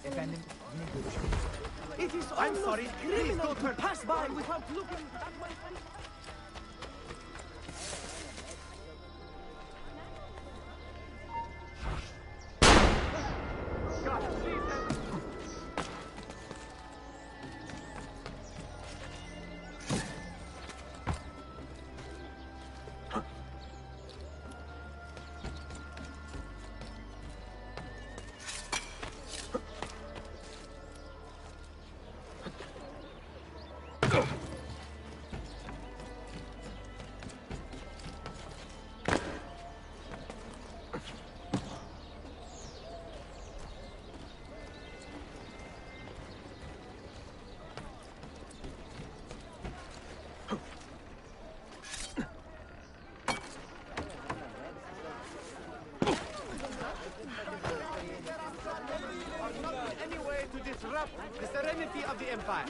Efendim, yine görüşürüz. It is almost criminal to pass by without looking at my face. Any way to disrupt the serenity of the Empire.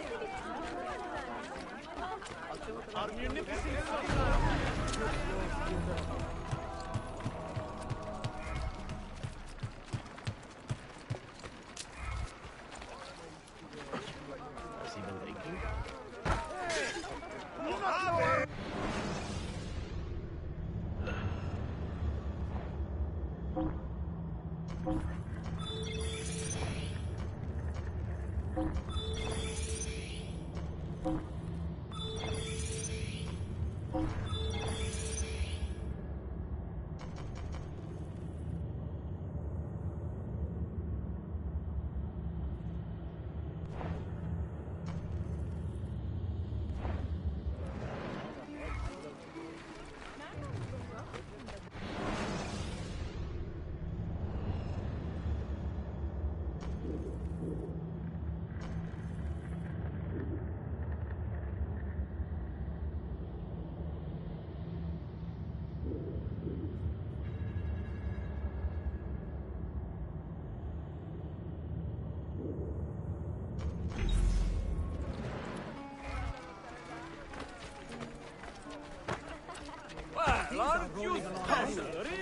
Our munificent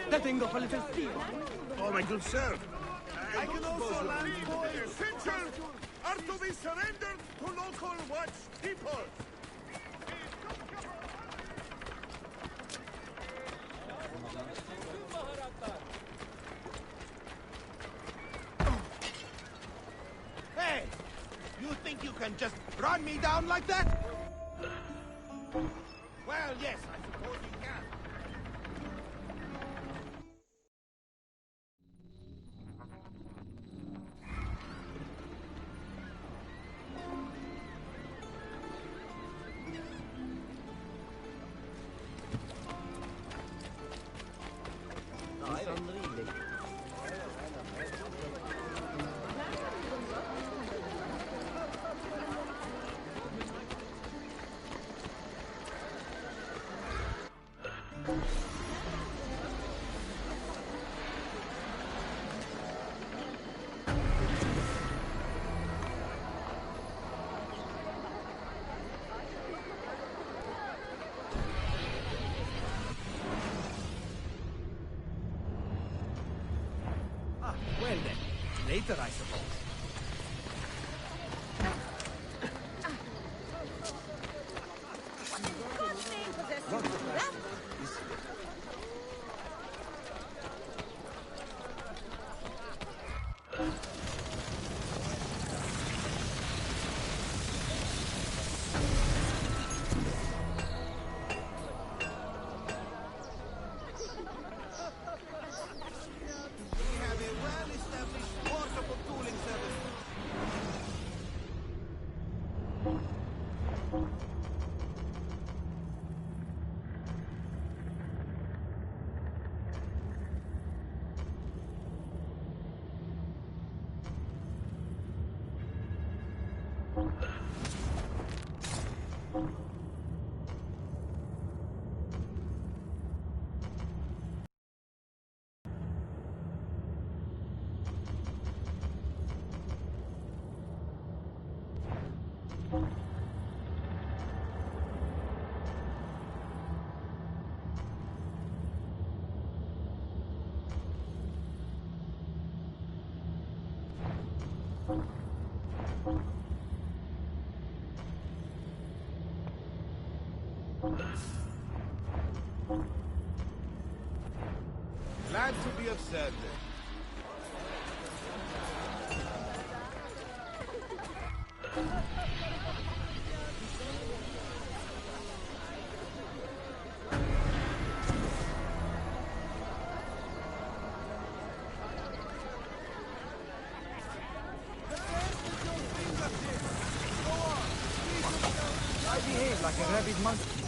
Te tengo per il festivo. Oh, my good sir. I can also land for essential are to be surrendered to local watch people. Hey! You think you can just run me down like that? Well, yes, I suppose you can. Well then, later I suppose. Glad to be of service. I behave like a rabid monkey.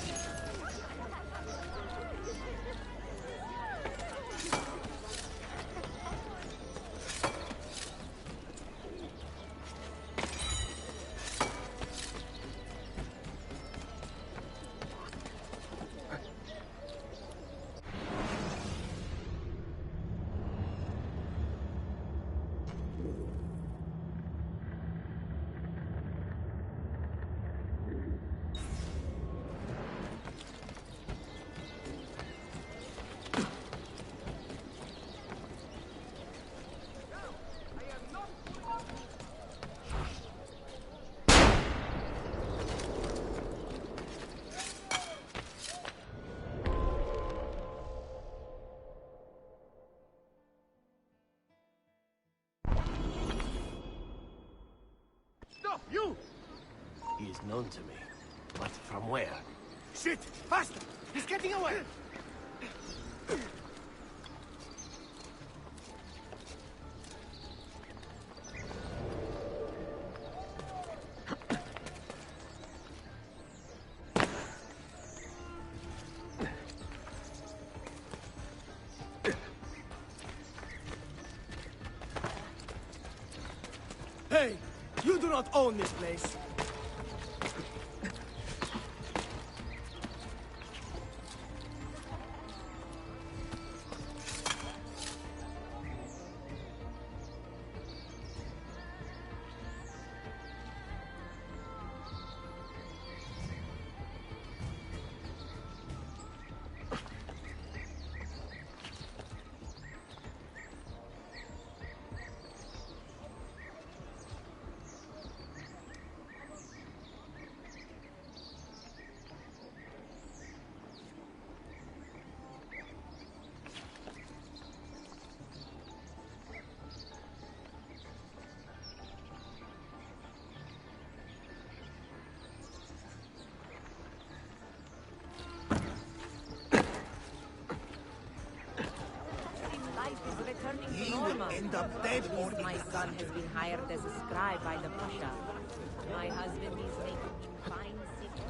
No, you! He is known to me. But from where? Shit! Faster! He's getting away! Hey! You do not own this place! He will end up dead or in My a son gutter. has been hired as a scribe by the Pasha. My husband is making him fine city.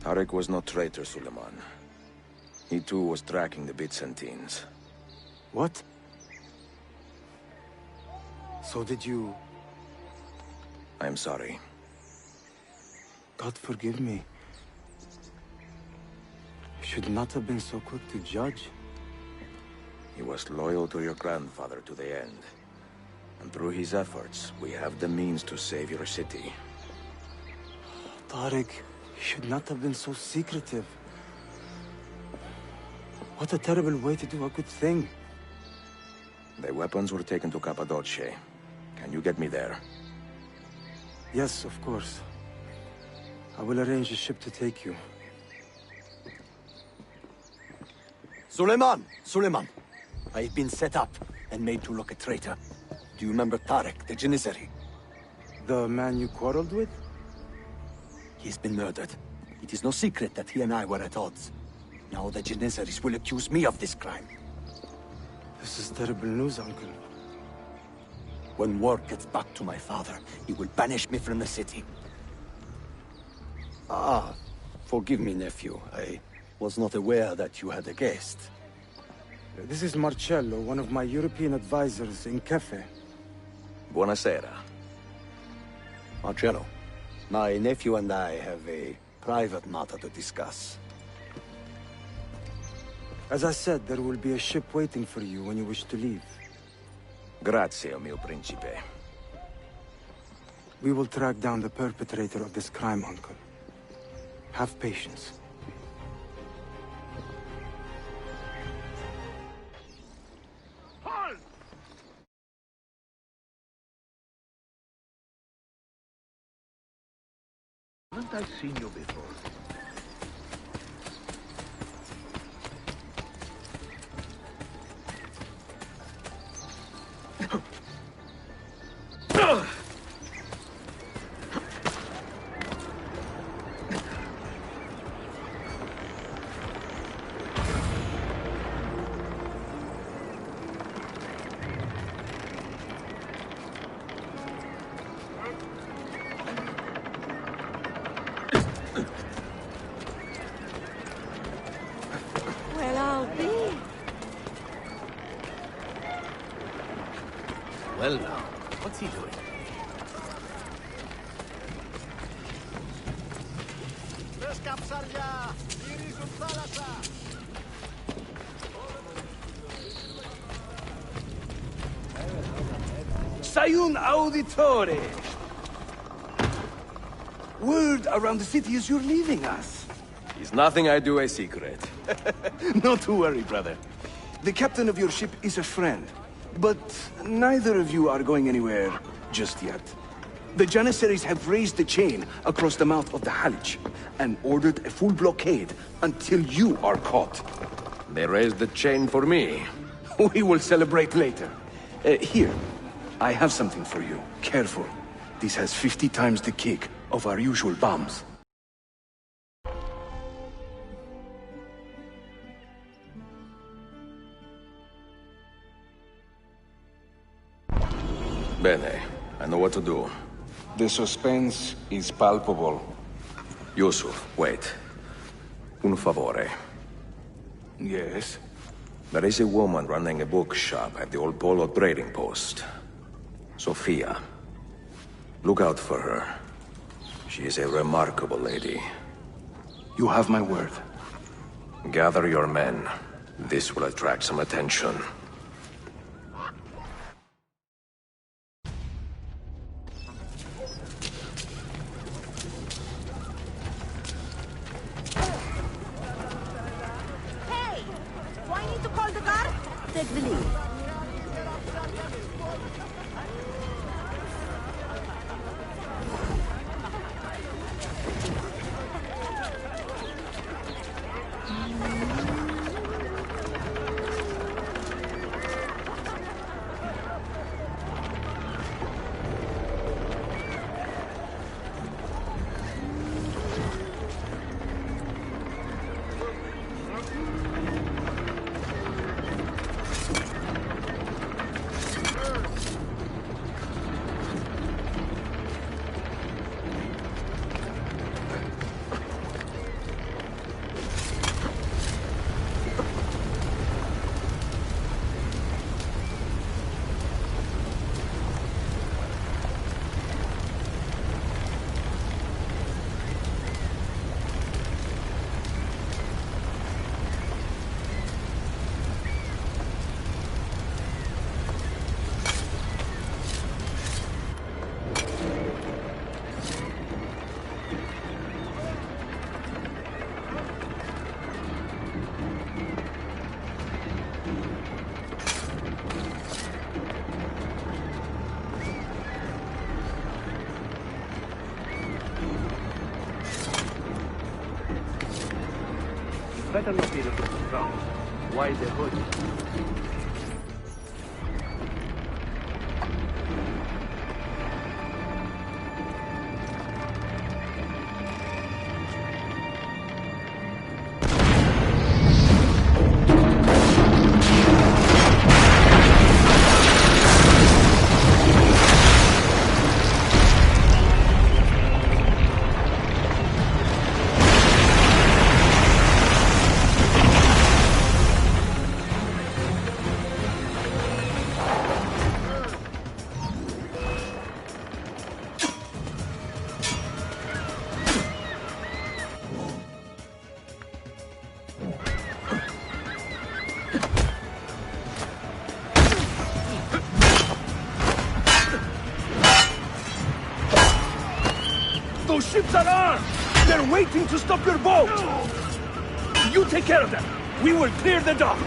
Tarek was no traitor, Suleiman. He too was tracking the Byzantines. What? So did you... I'm sorry. God forgive me. You should not have been so quick to judge. He was loyal to your grandfather to the end. And through his efforts, we have the means to save your city. Tariq, you should not have been so secretive. What a terrible way to do a good thing. The weapons were taken to Cappadocia. Can you get me there? Yes, of course. I will arrange a ship to take you. Suleiman! Suleiman! I've been set up and made to look a traitor. Do you remember Tariq, the Janissary? The man you quarreled with? He's been murdered. It is no secret that he and I were at odds. Now the Janissaries will accuse me of this crime. This is terrible news, Uncle. When word gets back to my father, he will banish me from the city. Ah, forgive me, nephew. I was not aware that you had a guest. This is Marcello, one of my European advisors in Cafe. Buonasera. Marcello, my nephew and I have a private matter to discuss. As I said, there will be a ship waiting for you when you wish to leave. Grazie, mio principe. We will track down the perpetrator of this crime, Uncle. Have patience. Halt! Haven't I seen you before? Well, I'll be. Well now, what's he doing? Sayun Auditore! Word around the city is you're leaving us. Is nothing I do a secret. Not to worry, brother. The captain of your ship is a friend. But neither of you are going anywhere just yet. The Janissaries have raised the chain across the mouth of the Halic and ordered a full blockade until you are caught. They raised the chain for me. We will celebrate later. Here, I have something for you. Careful. This has 50 times the kick of our usual bombs. Bene, I know what to do. The suspense is palpable. Yusuf, wait. Un favore. Yes? There is a woman running a bookshop at the Old Polo trading post. Sophia. Look out for her. She is a remarkable lady. You have my word. Gather your men. This will attract some attention. Hey! Do I need to call the guard? Take the lead. better not be looking for trouble. Why the hood? Those ships are armed! They're waiting to stop your boat! You take care of them! We will clear the dock!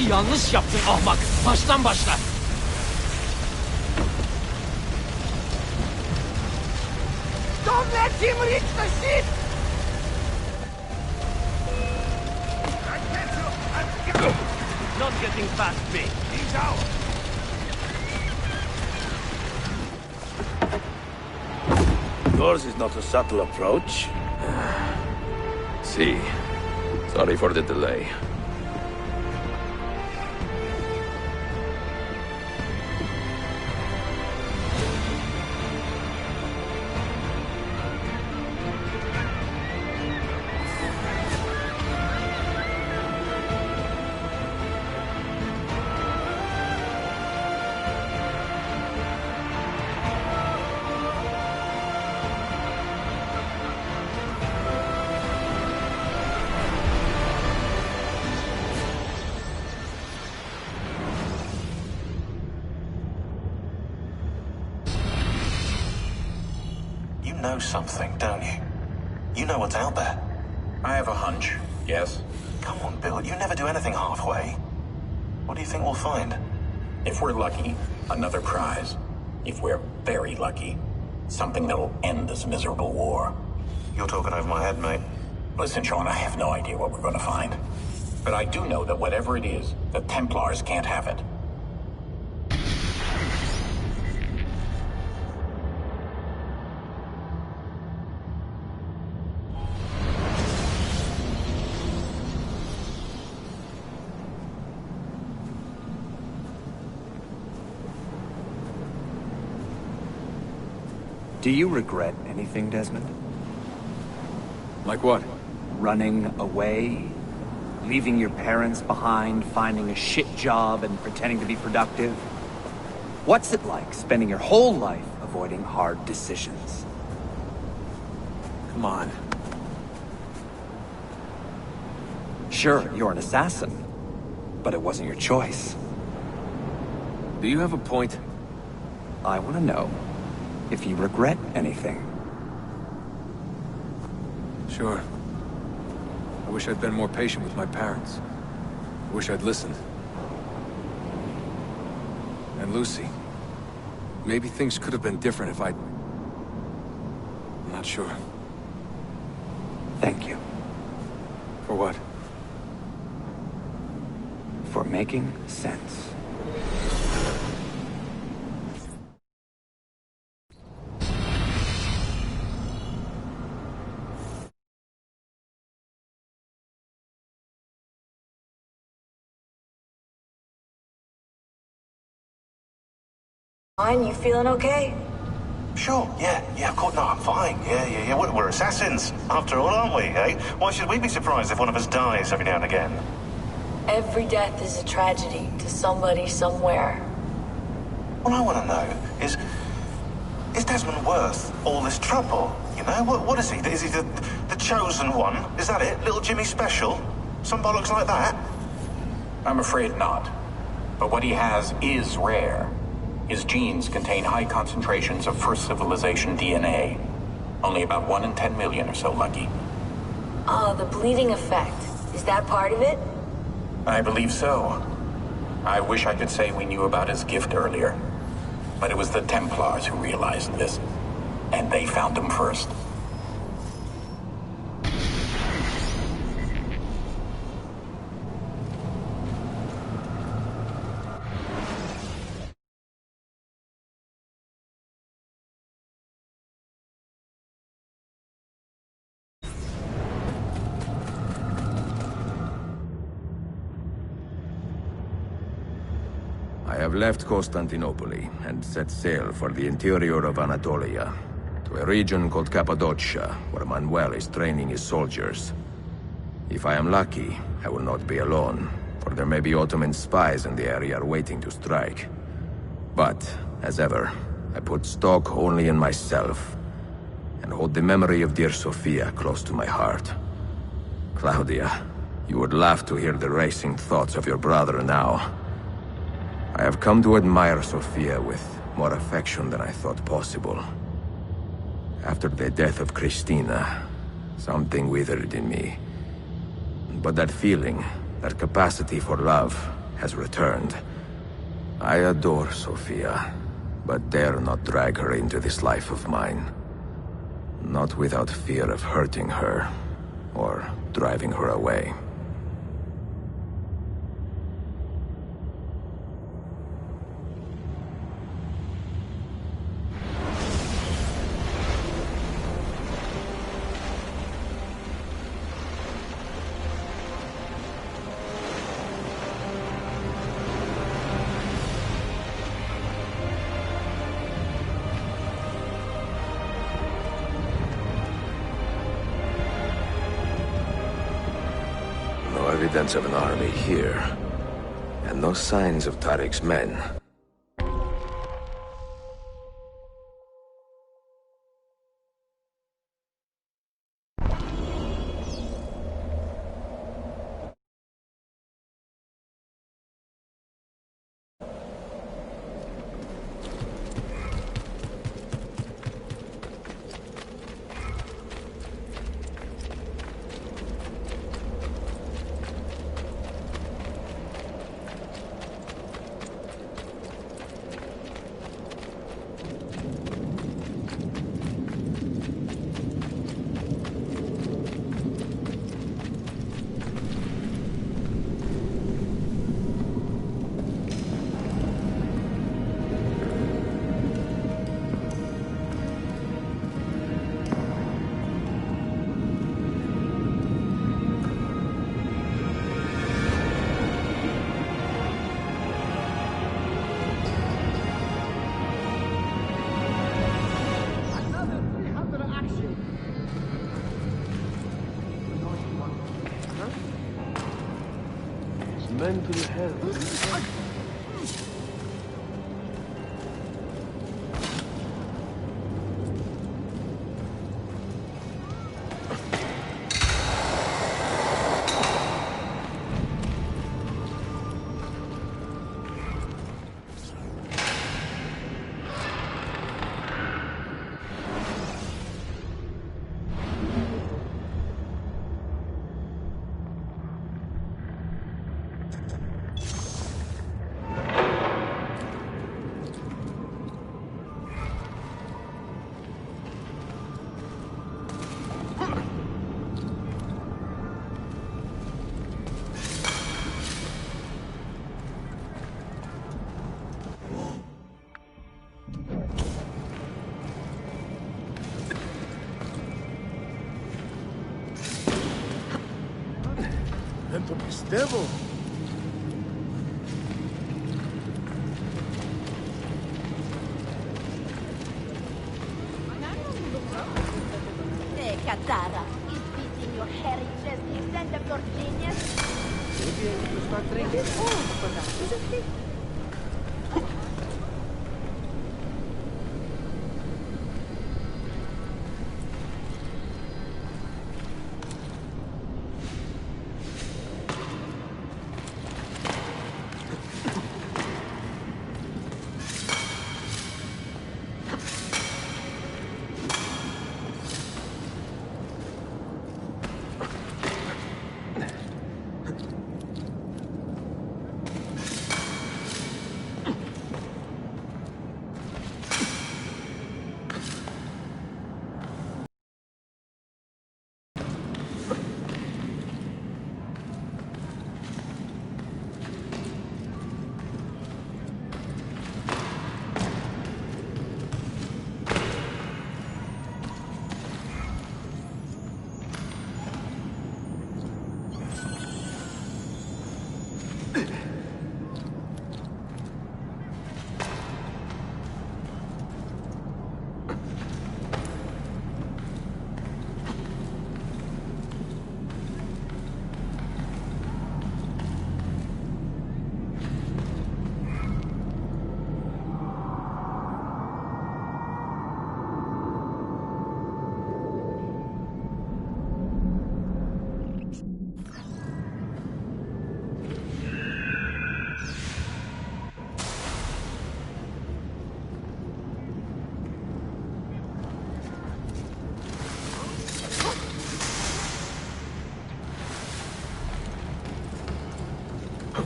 işi yanlış yaptın ahmak. Baştan başla. Don't let him reach the ship! Not getting past me. He's out! Yours is not a subtle approach. See. Sorry for the delay. You know something, don't you? You know what's out there. I have a hunch, yes. Come on, Bill, you never do anything halfway. What do you think we'll find? If we're lucky, another prize. If we're very lucky, something that'll end this miserable war. You're talking over my head, mate. Listen, Sean, I have no idea what we're going to find. But I do know that whatever it is, the Templars can't have it. Do you regret anything, Desmond? Like what? Running away? Leaving your parents behind, finding a shit job, and pretending to be productive? What's it like spending your whole life avoiding hard decisions? Come on. Sure, you're an assassin, but it wasn't your choice. Do you have a point? I want to know if you regret anything. Sure. I wish I'd been more patient with my parents. I wish I'd listened. And Lucy. Maybe things could have been different if I'd... I'm not sure. Thank you. For what? For making sense. Fine, you feeling okay? Sure, yeah, of course, no, I'm fine. Yeah, we're assassins, after all, aren't we, eh? Why should we be surprised if one of us dies every now and again? Every death is a tragedy to somebody somewhere. What I want to know is Desmond worth all this trouble? You know, what is he? Is he the chosen one? Is that it? Little Jimmy Special? Some bollocks like that? I'm afraid not. But what he has is rare. His genes contain high concentrations of First Civilization DNA. Only about 1 in 10 million or so lucky. Oh, the bleeding effect. Is that part of it? I believe so. I wish I could say we knew about his gift earlier. But it was the Templars who realized this. And they found him first. I have left Constantinople and set sail for the interior of Anatolia, to a region called Cappadocia, where Manuel is training his soldiers. If I am lucky, I will not be alone, for there may be Ottoman spies in the area waiting to strike. But, as ever, I put stock only in myself, and hold the memory of dear Sophia close to my heart. Claudia, you would laugh to hear the racing thoughts of your brother now. I have come to admire Sophia with more affection than I thought possible. After the death of Christina, something withered in me. But that feeling, that capacity for love, has returned. I adore Sophia, but dare not drag her into this life of mine. Not without fear of hurting her, or driving her away. Evidence of an army here, and no signs of Tariq's men. Mental health. Devil! Hey, Katara, is beating your hairy chest the extent of your genius? Maybe I need to start drinking old for that, isn't it?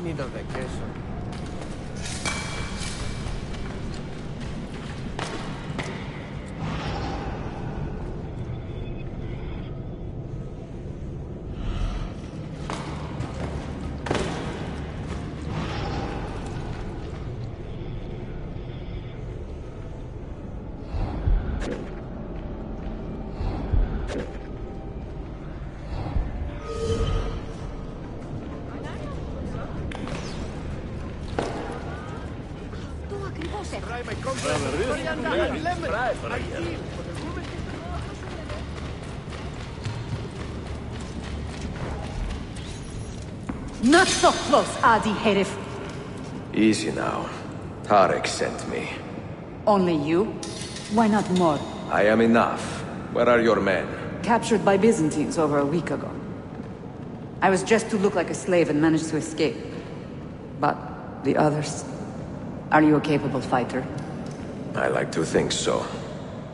need a vacation. Not so close, Adi Herif. Easy now. Tarek sent me. Only you? Why not more? I am enough. Where are your men? Captured by Byzantines over a week ago. I was just to look like a slave and managed to escape. But the others... Are you a capable fighter? I like to think so.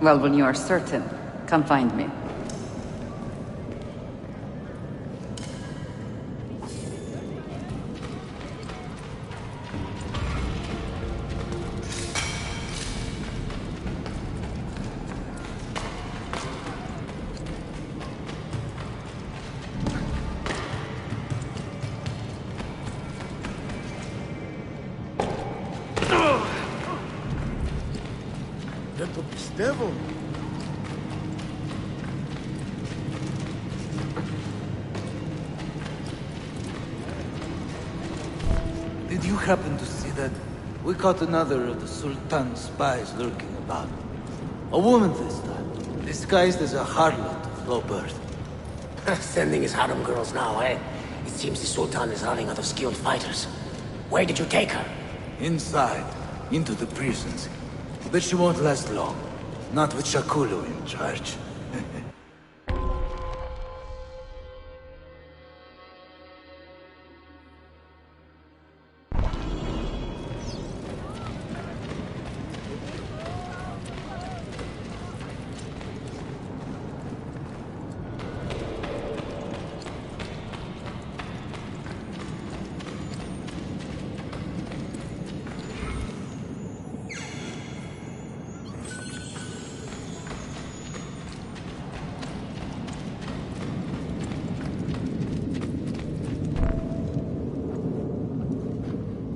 Well, when you are certain, come find me. Devil. Did you happen to see that? We caught another of the Sultan's spies lurking about. A woman this time, disguised as a harlot of low birth. Sending his harem girls now, eh? It seems the Sultan is running out of skilled fighters. Where did you take her? Inside, into the prisons. But she won't last long. Not with Shakulu in charge.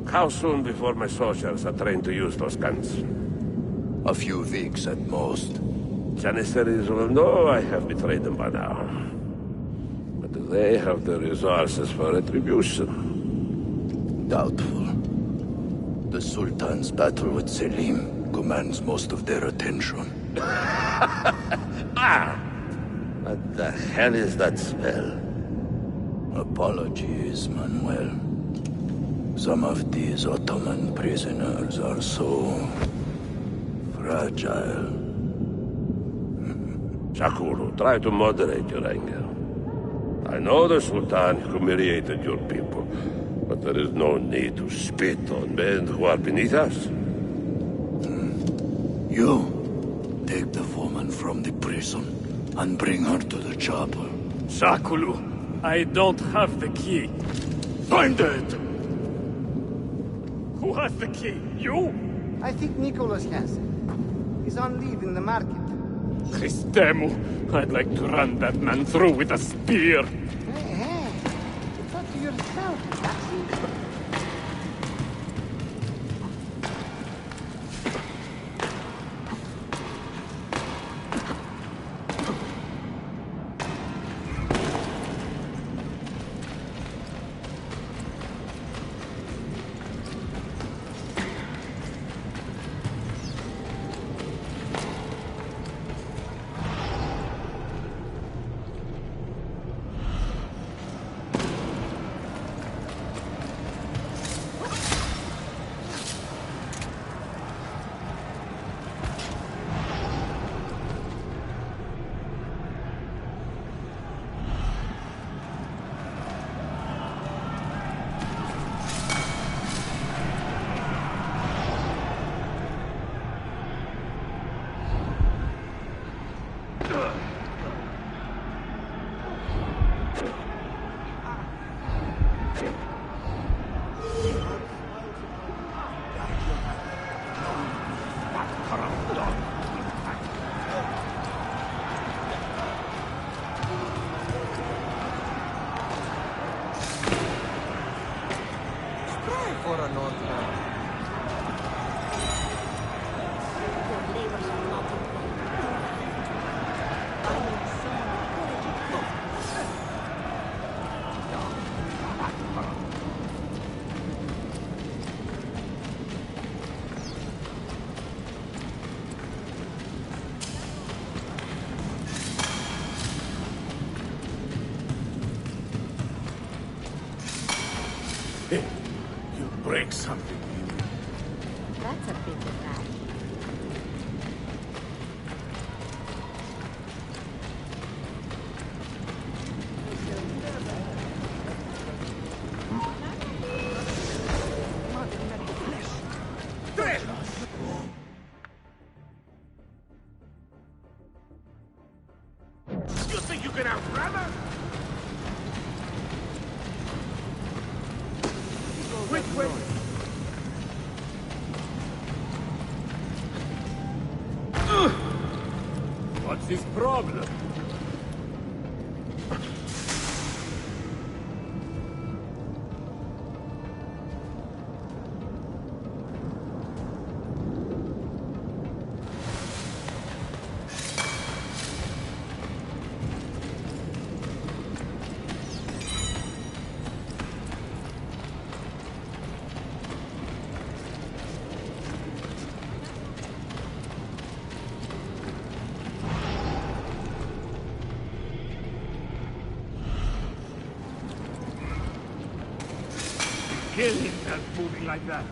How soon before my soldiers are trained to use those guns? A few weeks at most. Janissaries will know I have betrayed them by now. But do they have the resources for retribution? Doubtful. The Sultan's battle with Selim commands most of their attention. What the hell is that smell? Apologies, Manuel. Some of these Ottoman prisoners are so... fragile. Shakulu, try to moderate your anger. I know the Sultan humiliated your people, but there is no need to spit on men who are beneath us. You, take the woman from the prison and bring her to the chapel. Shakulu, I don't have the key. Find it! Who has the key? You? I think Nicholas has it. He's on leave in the market. Christemu, I'd like to run that man through with a spear. Hey, talk to yourself, Taxi. for a Northman. You break something. That's a big rat. You think you can outrun her? Which way? What's his problem? Kill him, not moving like that.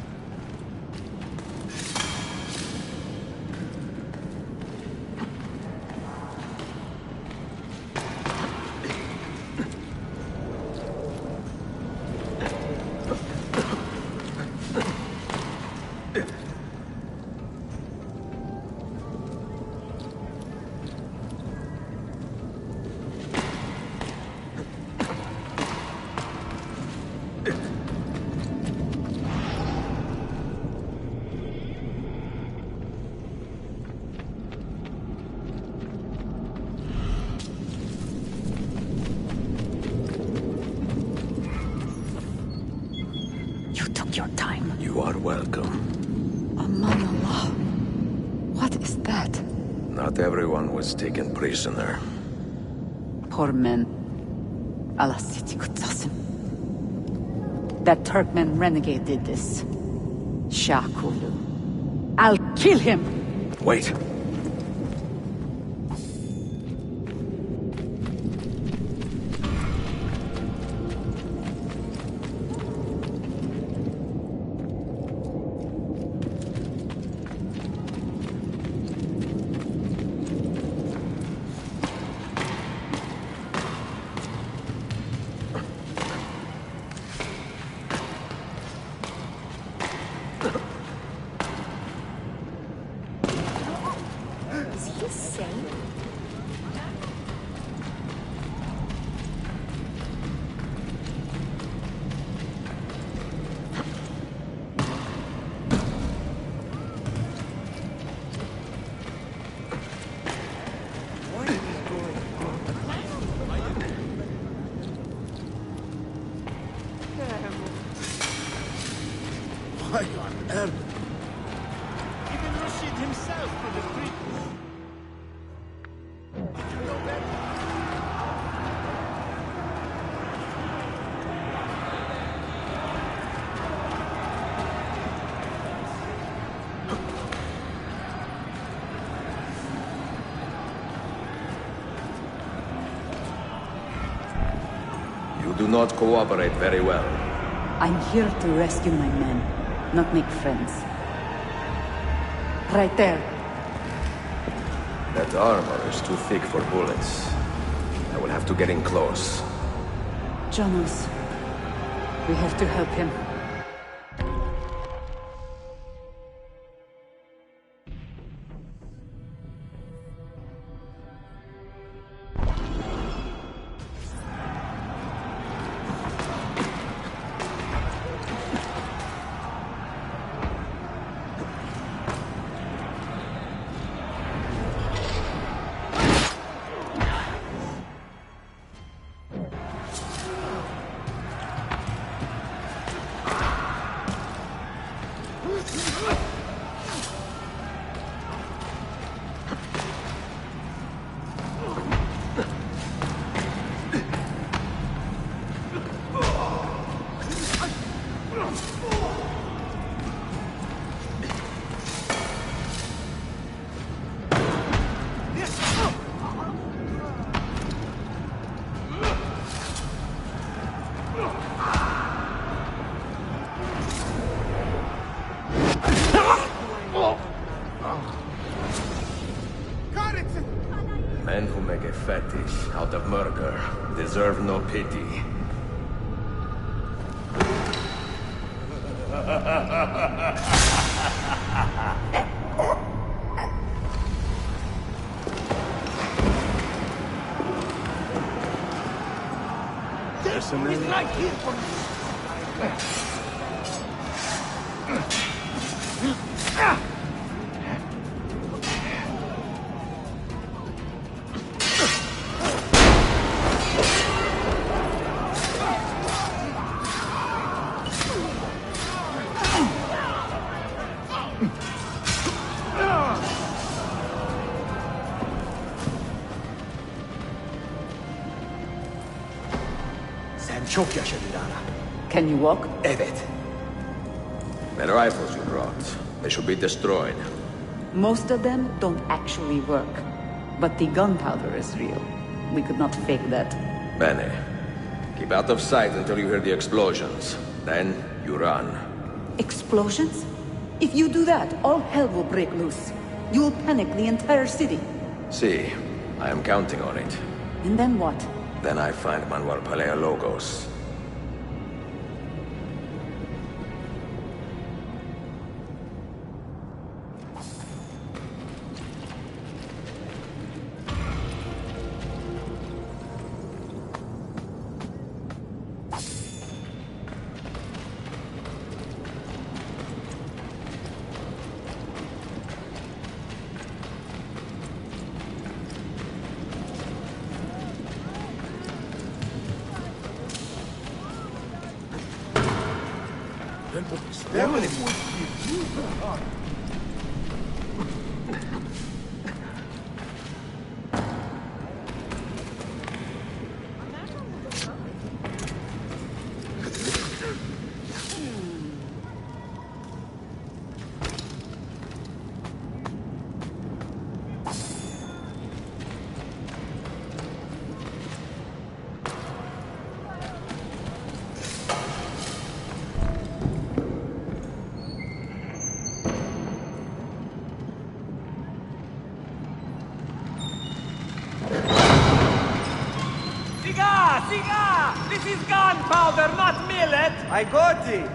You took your time. You are welcome. Aman Allah. What is that? Not everyone was taken prisoner. Poor men. Allah siti kutsasin. That Turkmen renegade did this. Shah Kulu. I'll kill him! Wait. Is he sane? Why on earth? Even Rashid himself could have treated. You know better. You do not cooperate very well. I'm here to rescue my men, not make friends. Right there. That armor is too thick for bullets. I will have to get in close. Jonas, we have to help him. deserve no pity. Mercenary? He's right here for me. Sen çok yaşadı Lara. Can you walk? Evet. The rifles you brought, they should be destroyed. Most of them don't actually work. But the gunpowder is real. We could not fake that. Bene. Keep out of sight until you hear the explosions. Then, you run. Explosions? If you do that, all hell will break loose. You'll panic the entire city. See, I am counting on it. And then what? Then I find Manuel Paleologos. Siga! This is gunpowder, not millet! I got it!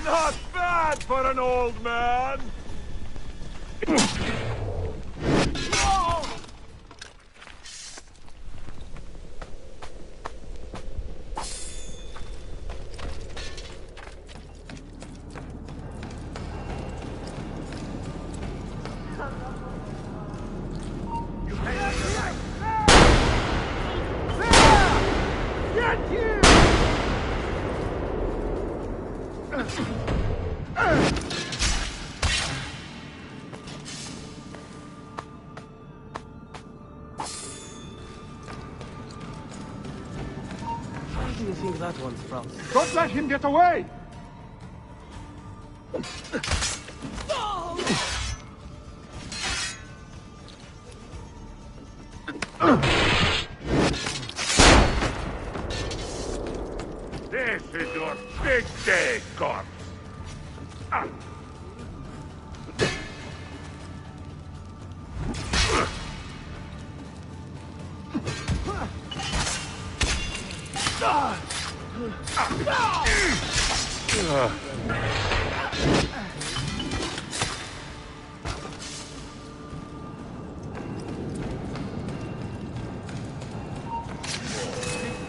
Not bad for an old man! Where do you think that one's from? Don't let him get away! This is your big day, corpse! Ah.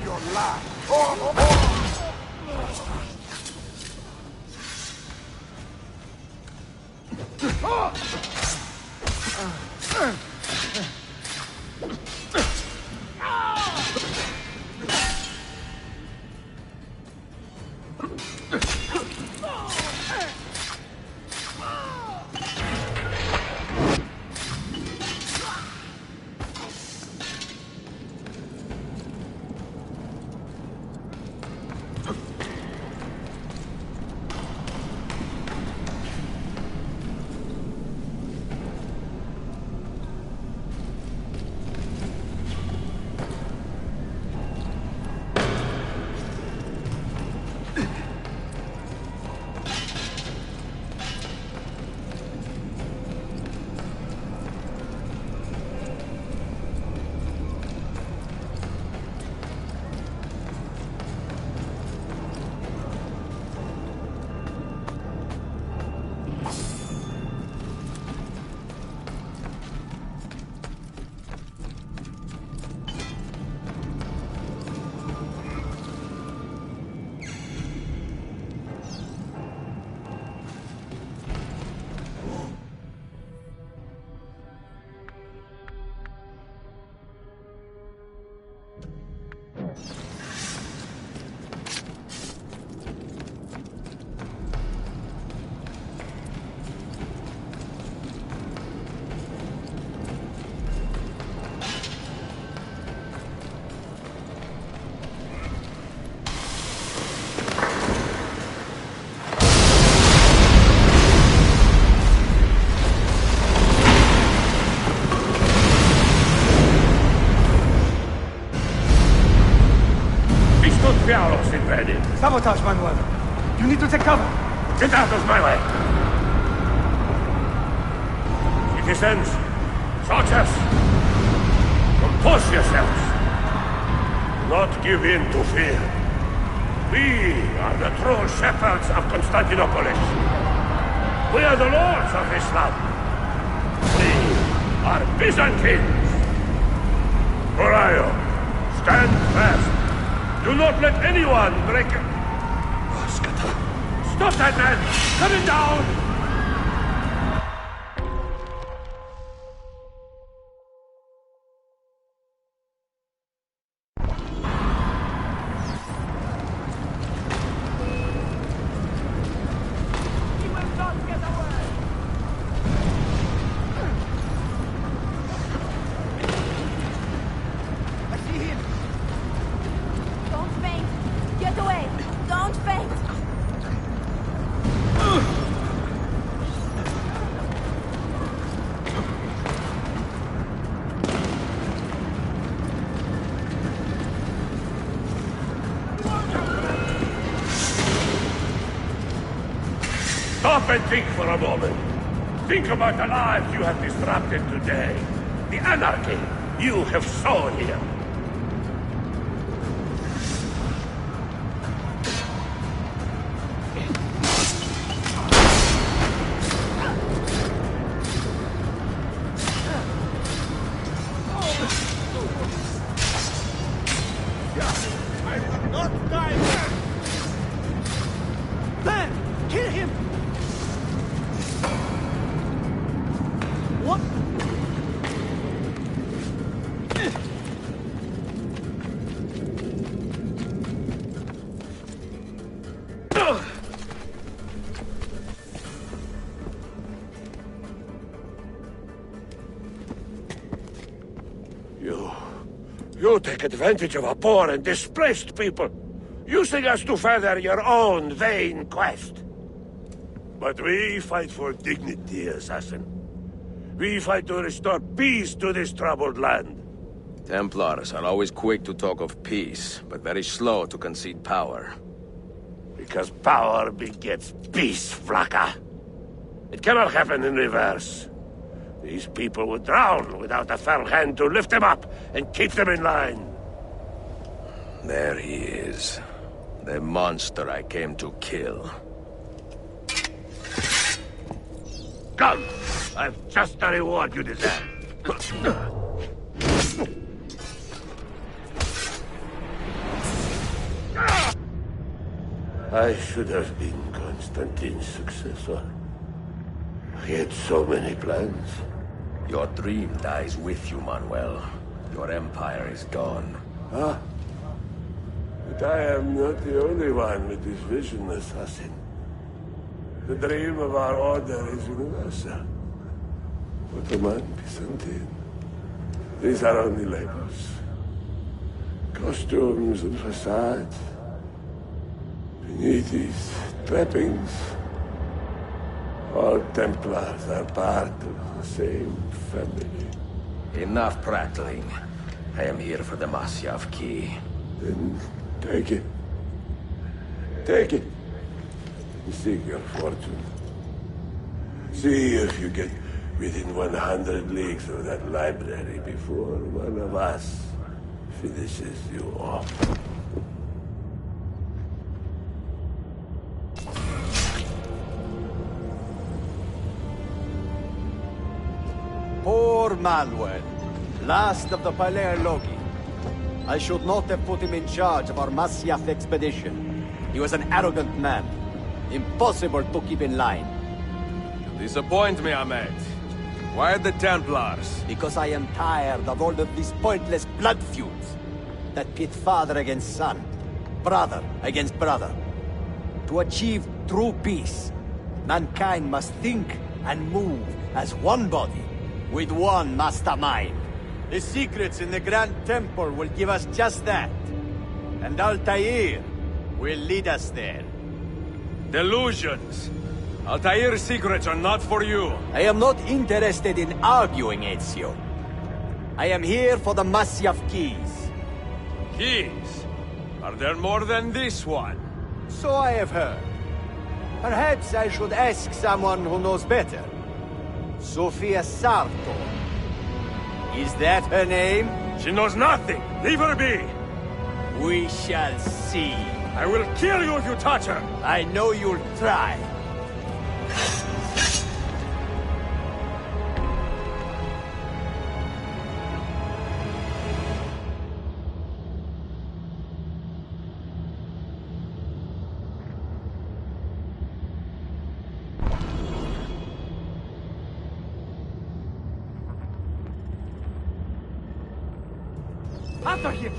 Your last. Sabotage, Manuel. You need to take cover. Get out of my way! Citizens, soldiers, compose yourselves. Do not give in to fear. We are the true shepherds of Constantinopolis. We are the lords of this land. We are Byzantines. Horaio, stand fast. Do not let anyone break it. Stop that man! Coming down! Stop and think for a moment. Think about the lives you have disrupted today. The anarchy, you have sown here. You take advantage of our poor and displaced people, using us to further your own vain quest. But we fight for dignity, assassin. We fight to restore peace to this troubled land. Templars are always quick to talk of peace, but very slow to concede power. Because power begets peace, Flaka. It cannot happen in reverse. These people would drown without a fell hand to lift them up and keep them in line. There he is. The monster I came to kill. Come! I've just the reward you deserve. I should have been Constantine's successor. He had so many plans. Your dream dies with you, Manuel. Your empire is gone. Ah. But I am not the only one with this vision, assassin. The dream of our order is universal. Ottoman, Byzantine. These are only labels. Costumes and facades. Beneath these trappings, all Templars are part of the same family. Enough prattling. I am here for the Masyaf key. Then take it. Take it. Seek your fortune. See if you get within 100 leagues of that library before one of us finishes you off. Poor Manuel, last of the Palerlogi. I should not have put him in charge of our Masyaf expedition. He was an arrogant man. Impossible to keep in line. You disappoint me, Ahmed. Why the Templars? Because I am tired of all of these pointless blood feuds that pit father against son, brother against brother. To achieve true peace, mankind must think and move as one body, with one mastermind. The secrets in the Grand Temple will give us just that. And Altair will lead us there. Delusions! Altair's secrets are not for you. I am not interested in arguing, Ezio. I am here for the Masyaf keys. Keys? Are there more than this one? So I have heard. Perhaps I should ask someone who knows better. Sofia Sarto. Is that her name? She knows nothing! Leave her be! We shall see. I will kill you if you touch her! I know you'll try. After him!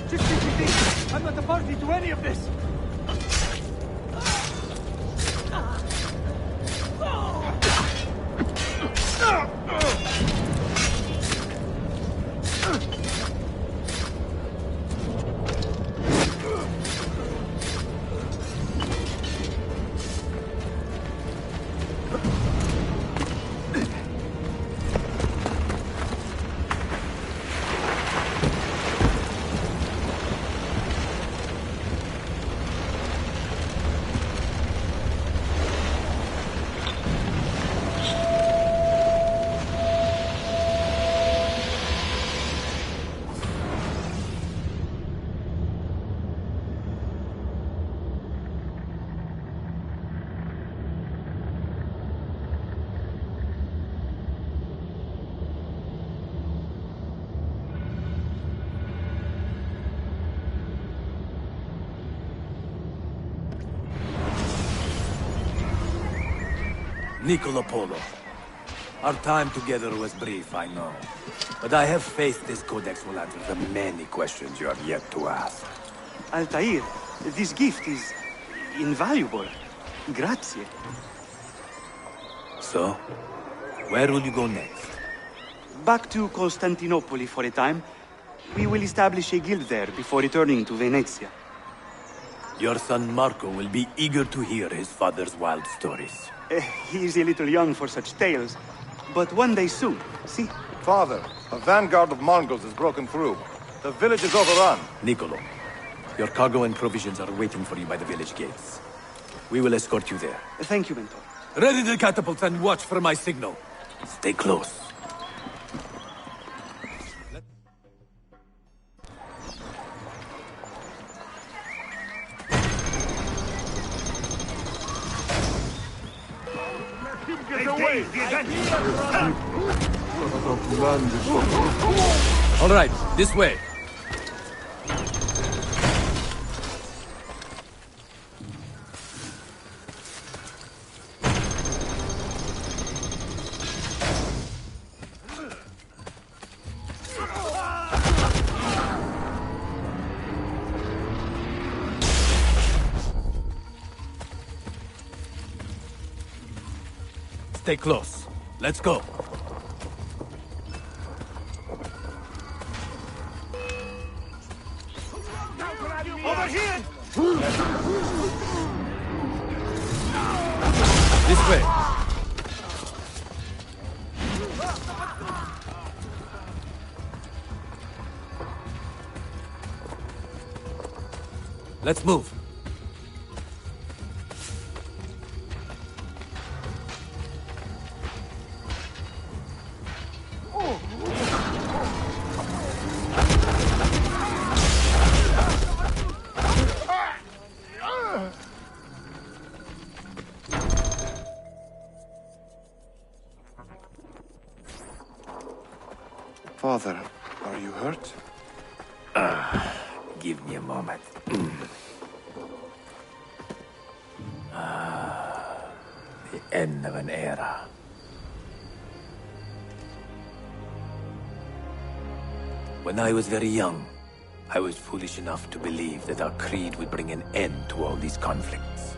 Just keep me deep. I'm not a party to any of this. Niccolo Polo. Our time together was brief, I know. But I have faith this codex will answer the many questions you have yet to ask. Altair, this gift is invaluable. Grazie. So, where will you go next? Back to Constantinople for a time. We will establish a guild there before returning to Venezia. Your son Marco will be eager to hear his father's wild stories. He is a little young for such tales, but one day soon, see? Father, a vanguard of Mongols has broken through. The village is overrun. Niccolo, your cargo and provisions are waiting for you by the village gates. We will escort you there. Thank you, Mentor. Ready the catapults and watch for my signal. Stay close. All right, this way. Stay close. Let's go. Over here! This way. Let's move. Father, are you hurt? Give me a moment. The end of an era. When I was very young, I was foolish enough to believe that our creed would bring an end to all these conflicts.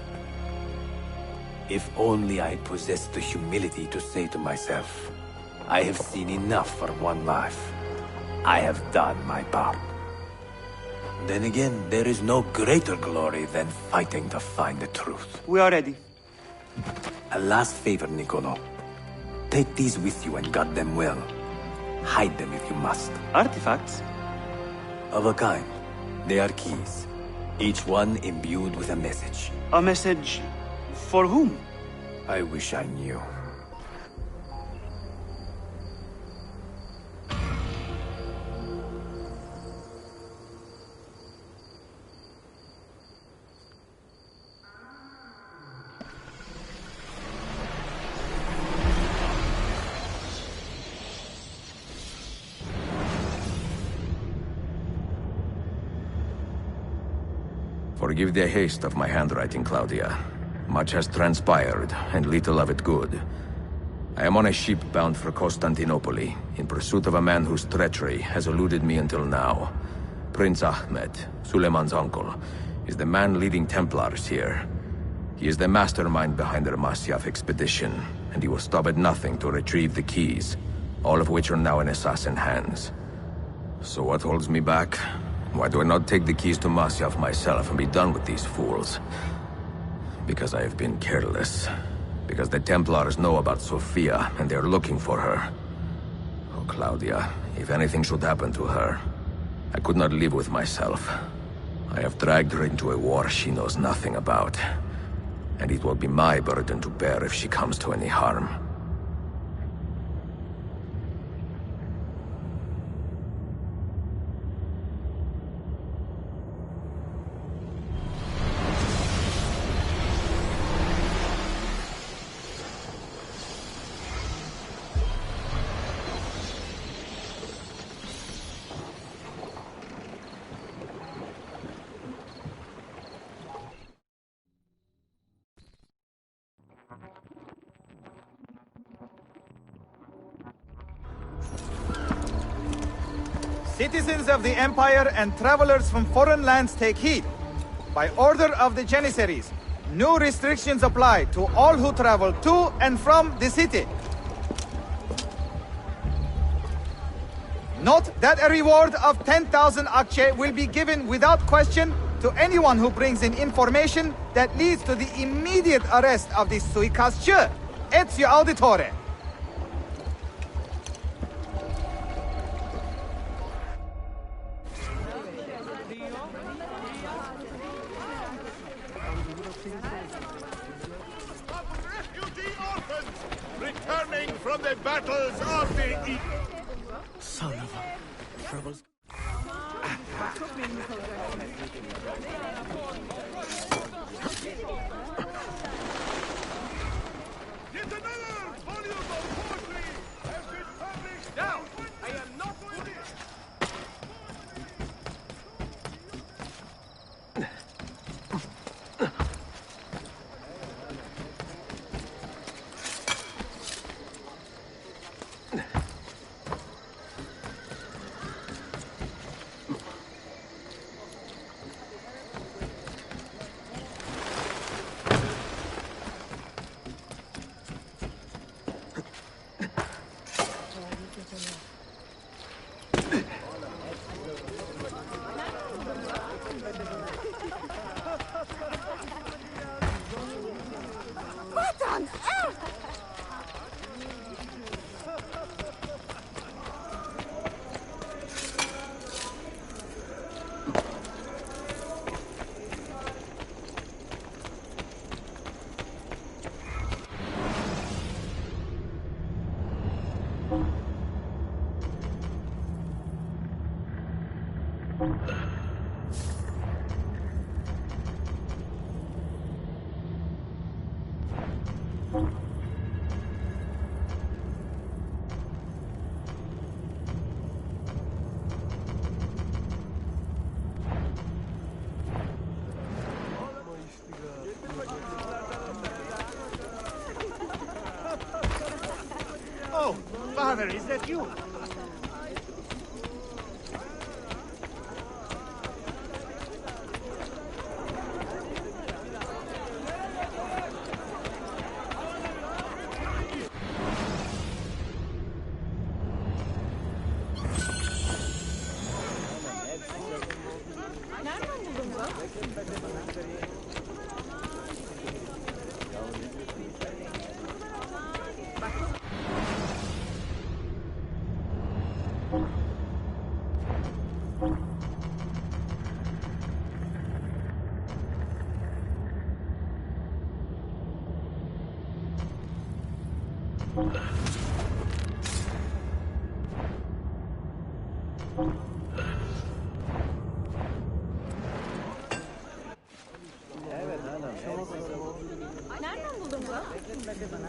If only I had possessed the humility to say to myself, I have seen enough for one life. I have done my part. Then again, there is no greater glory than fighting to find the truth. We are ready. A last favor, Niccolo. Take these with you and guard them well. Hide them if you must. Artifacts? Of a kind. They are keys. Each one imbued with a message. A message for whom? I wish I knew. Forgive the haste of my handwriting, Claudia. Much has transpired, and little of it good. I am on a ship bound for Constantinople, in pursuit of a man whose treachery has eluded me until now. Prince Ahmed, Suleiman's uncle, is the man leading Templars here. He is the mastermind behind the Masyaf expedition, and he will stop at nothing to retrieve the keys, all of which are now in assassin hands. So what holds me back? Why do I not take the keys to Masyaf myself and be done with these fools? Because I have been careless. Because the Templars know about Sophia, and they are looking for her. Oh, Claudia, if anything should happen to her, I could not live with myself. I have dragged her into a war she knows nothing about. And it will be my burden to bear if she comes to any harm. Citizens of the Empire and travelers from foreign lands take heed. By order of the Janissaries, new restrictions apply to all who travel to and from the city. Note that a reward of 10,000 akçe will be given without question to anyone who brings in information that leads to the immediate arrest of the suikastçı. Ezio Auditore. Returning from the battles of the Son of a... Troubles... Yet another volume of poetry has been published. Now, I am not with it. What on earth? Oh, Father, is that you? Nereden buldun bunu?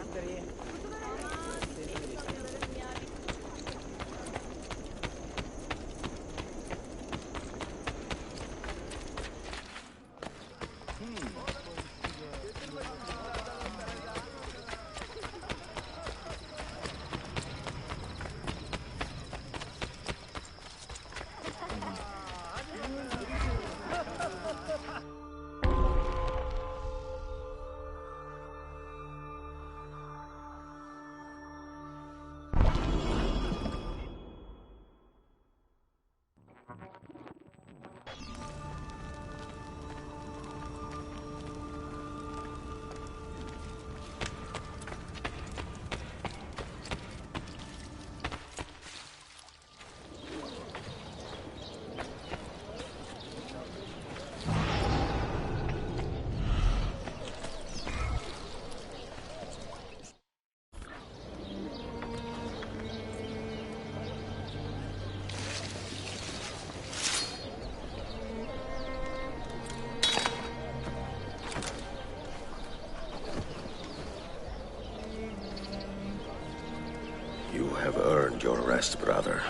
You have earned your rest, brother.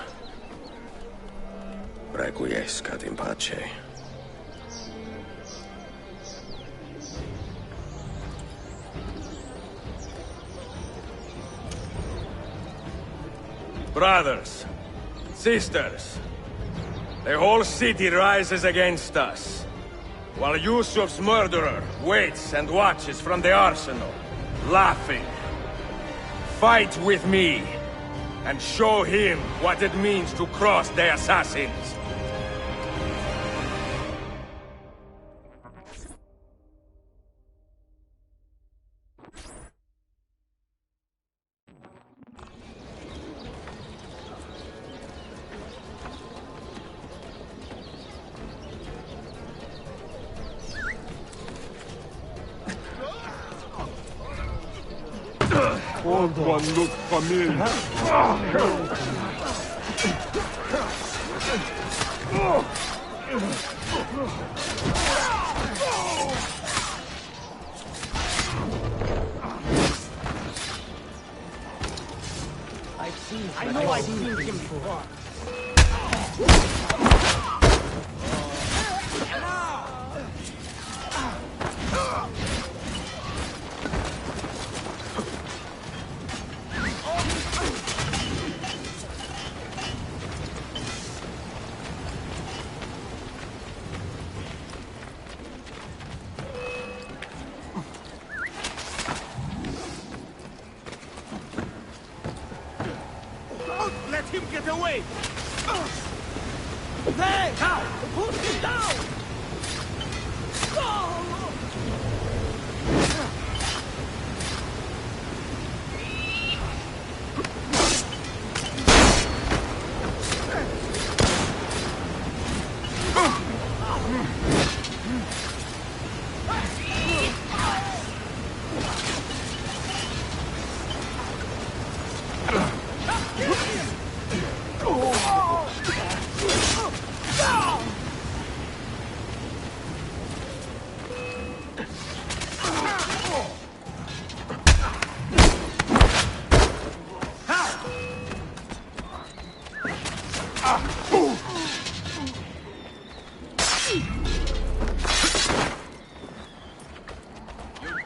Requiescat in pace. Brothers, sisters, the whole city rises against us, while Yusuf's murderer waits and watches from the arsenal, laughing. Fight with me, and show him what it means to cross the assassins. Old one looks familiar. I know I've seen him before. Don't let him get away! Hey! Now! Push him down!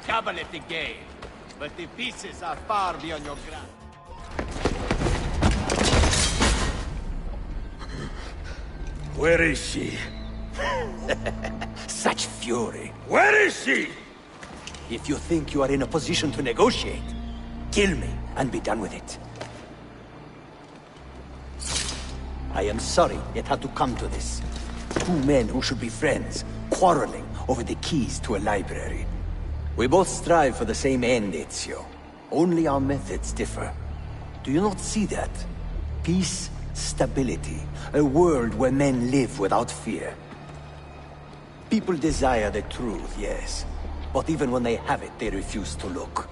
Double at the game, but the pieces are far beyond your grasp. Where is she? Such fury. Where is she? If you think you are in a position to negotiate, kill me and be done with it. I am sorry it had to come to this. Two men who should be friends, quarreling over the keys to a library. We both strive for the same end, Ezio. Only our methods differ. Do you not see that? Peace, stability, a world where men live without fear. People desire the truth, yes. But even when they have it, they refuse to look.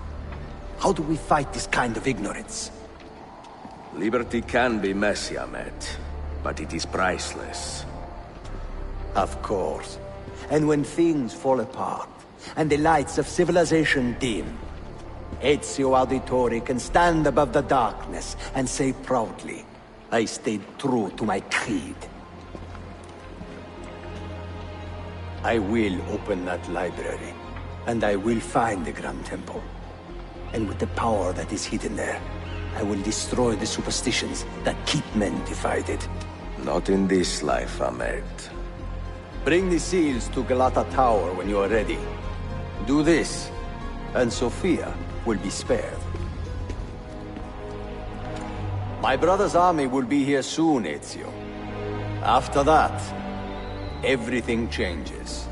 How do we fight this kind of ignorance? Liberty can be messy, Ahmed, but it is priceless. Of course. And when things fall apart, and the lights of civilization dim, Ezio Auditore can stand above the darkness and say proudly, I stayed true to my creed. I will open that library, and I will find the Grand Temple. And with the power that is hidden there, I will destroy the superstitions that keep men divided. Not in this life, Ahmed. Bring the seals to Galata Tower when you are ready. Do this, and Sophia will be spared. My brother's army will be here soon, Ezio. After that, everything changes.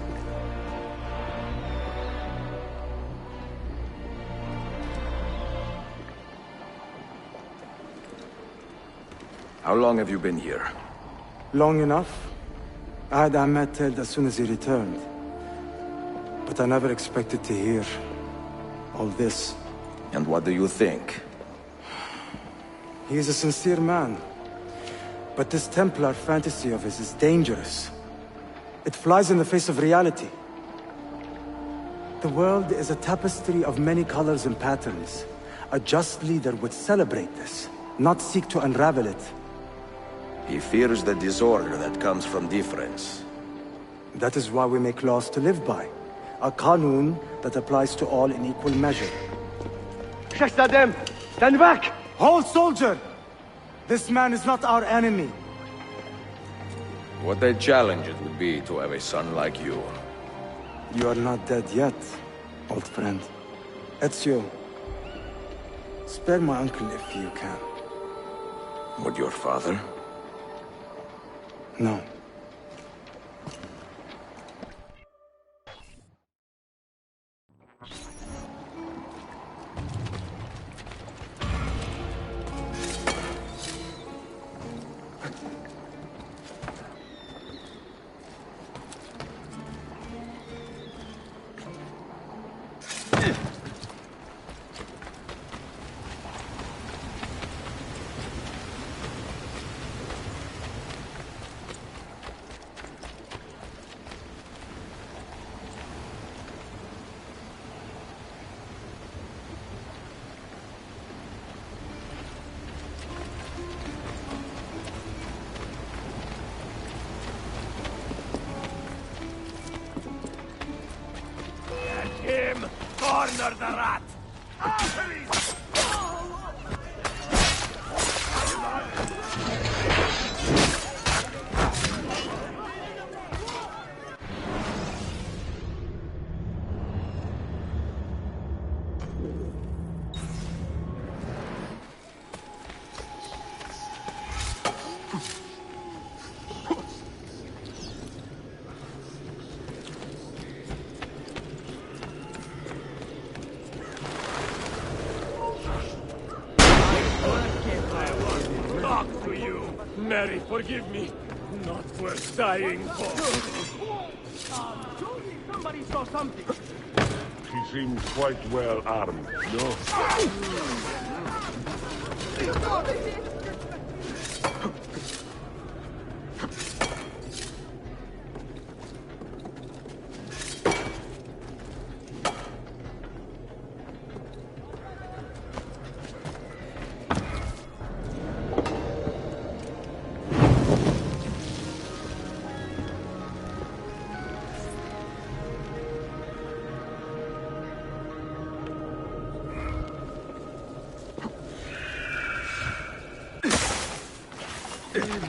How long have you been here? Long enough. I had Ahmed killed as soon as he returned. But I never expected to hear all this. And what do you think? He is a sincere man. But this Templar fantasy of his is dangerous. It flies in the face of reality. The world is a tapestry of many colors and patterns. A just leader would celebrate this. not seek to unravel it. He fears the disorder that comes from difference. That is why we make laws to live by. A qanun that applies to all in equal measure. Shahzadem, stand back! Hold, soldier! This man is not our enemy. What a challenge it would be to have a son like you. You are not dead yet, old friend. Ezio, spare my uncle if you can. Would your father? No. Him! Corner the rat! Mary, forgive me. Not worth dying for. Somebody saw something. She seems quite well armed, no?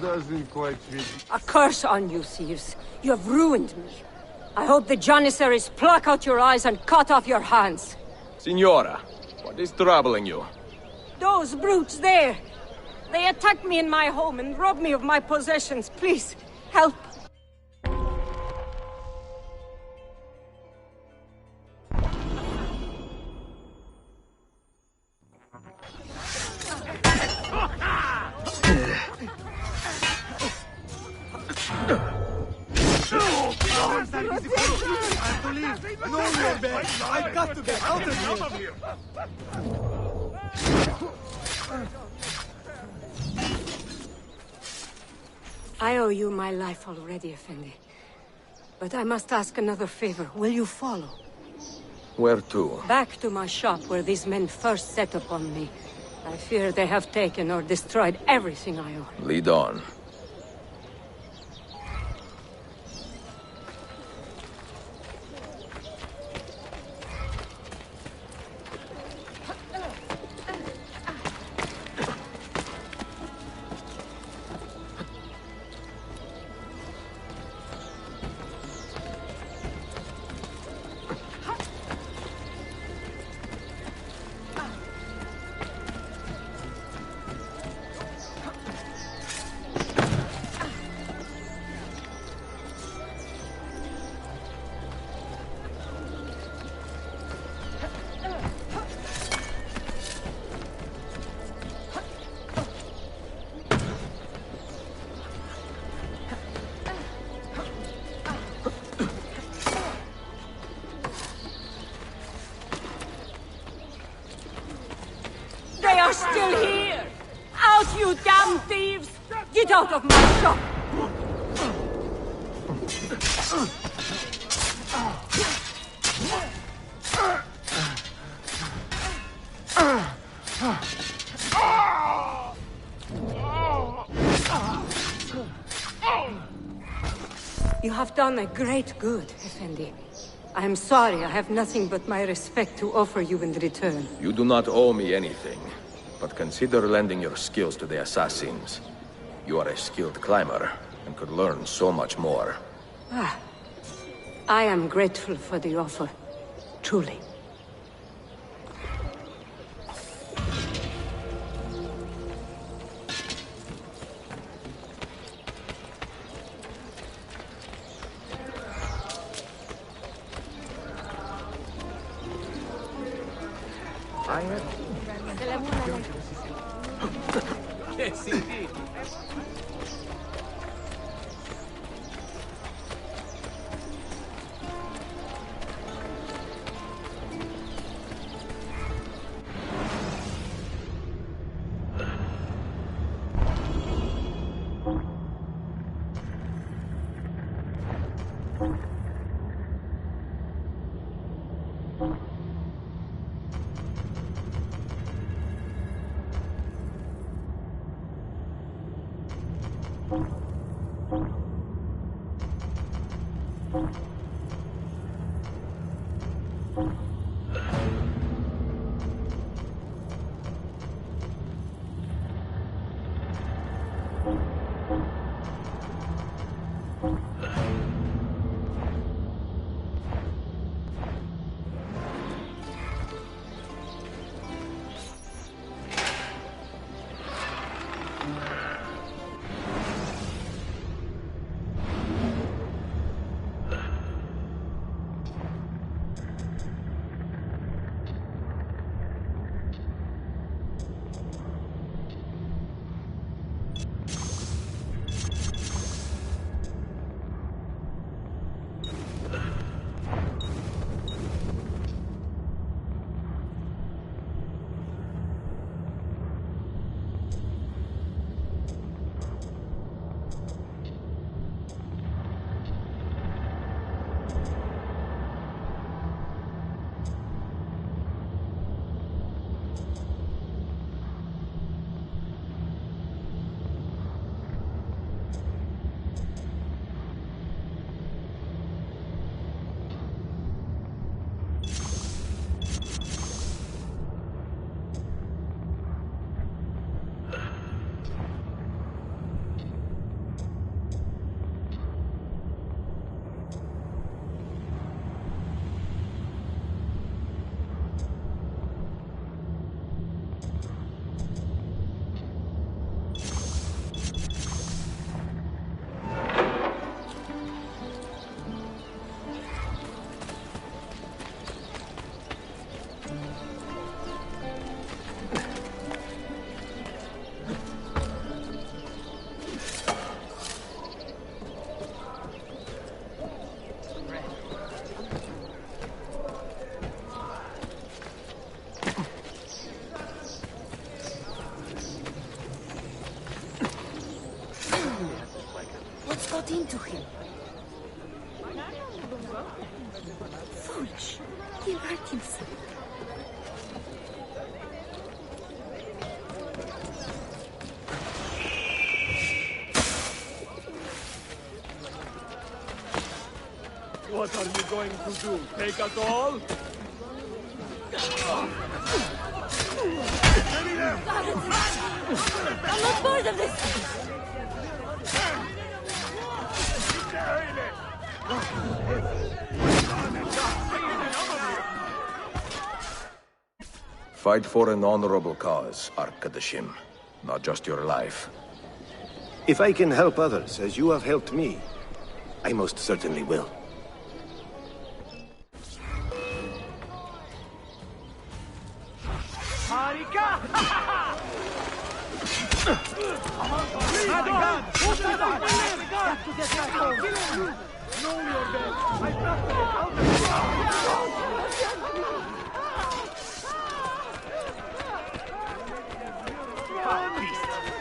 Doesn't quite fit. A curse on you, thieves. You have ruined me. I hope the Janissaries pluck out your eyes and cut off your hands. Signora, what is troubling you? Those brutes there! They attacked me in my home and robbed me of my possessions. Please, help. I've got to get out of here! I owe you my life already, Effendi. But I must ask another favor. Will you follow? Where to? Back to my shop where these men first set upon me. I fear they have taken or destroyed everything I own. Lead on. They are still here! Out, you damn thieves! Get out of my shop! You have done a great good, Effendi. I am sorry I have nothing but my respect to offer you in return. You do not owe me anything, but consider lending your skills to the assassins. You are a skilled climber, and could learn so much more. Ah, I am grateful for the offer. Truly. Yes, indeed. What's got into him? Foolish. He hurt himself. What are you going to do? Take us all? I'm not bored of this! Fight for an honorable cause, Arkadashim. Not just your life. If I can help others as you have helped me, I most certainly will.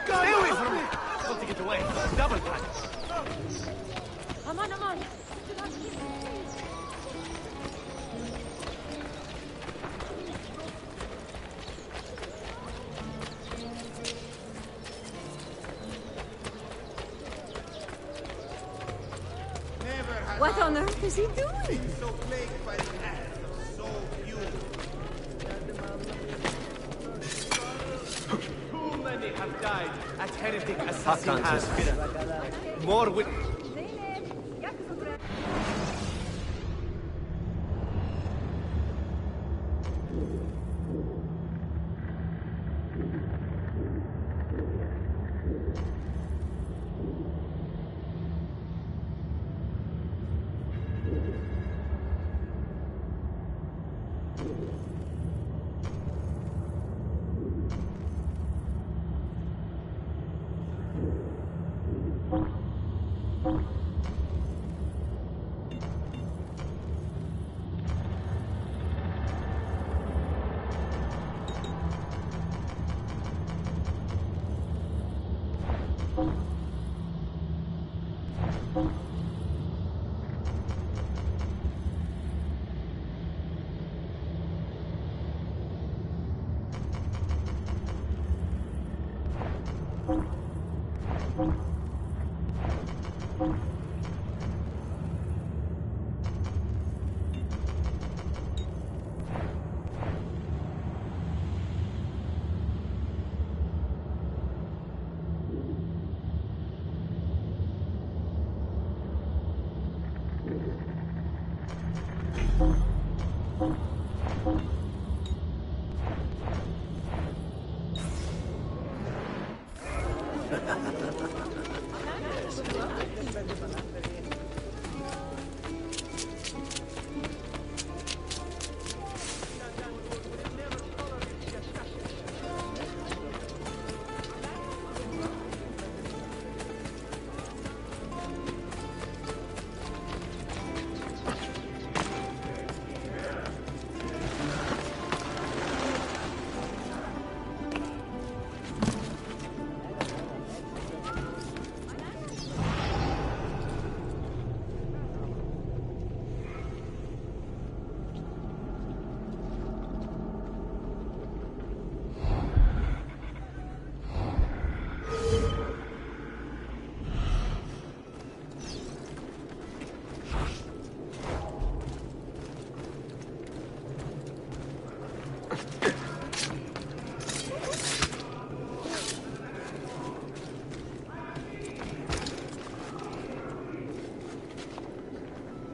Stay away from me! Want to get away? Double time. Aman, Aman! What on earth is he doing? So plagued by the acts of so few. Too many have died at heretic assassin hands. More with.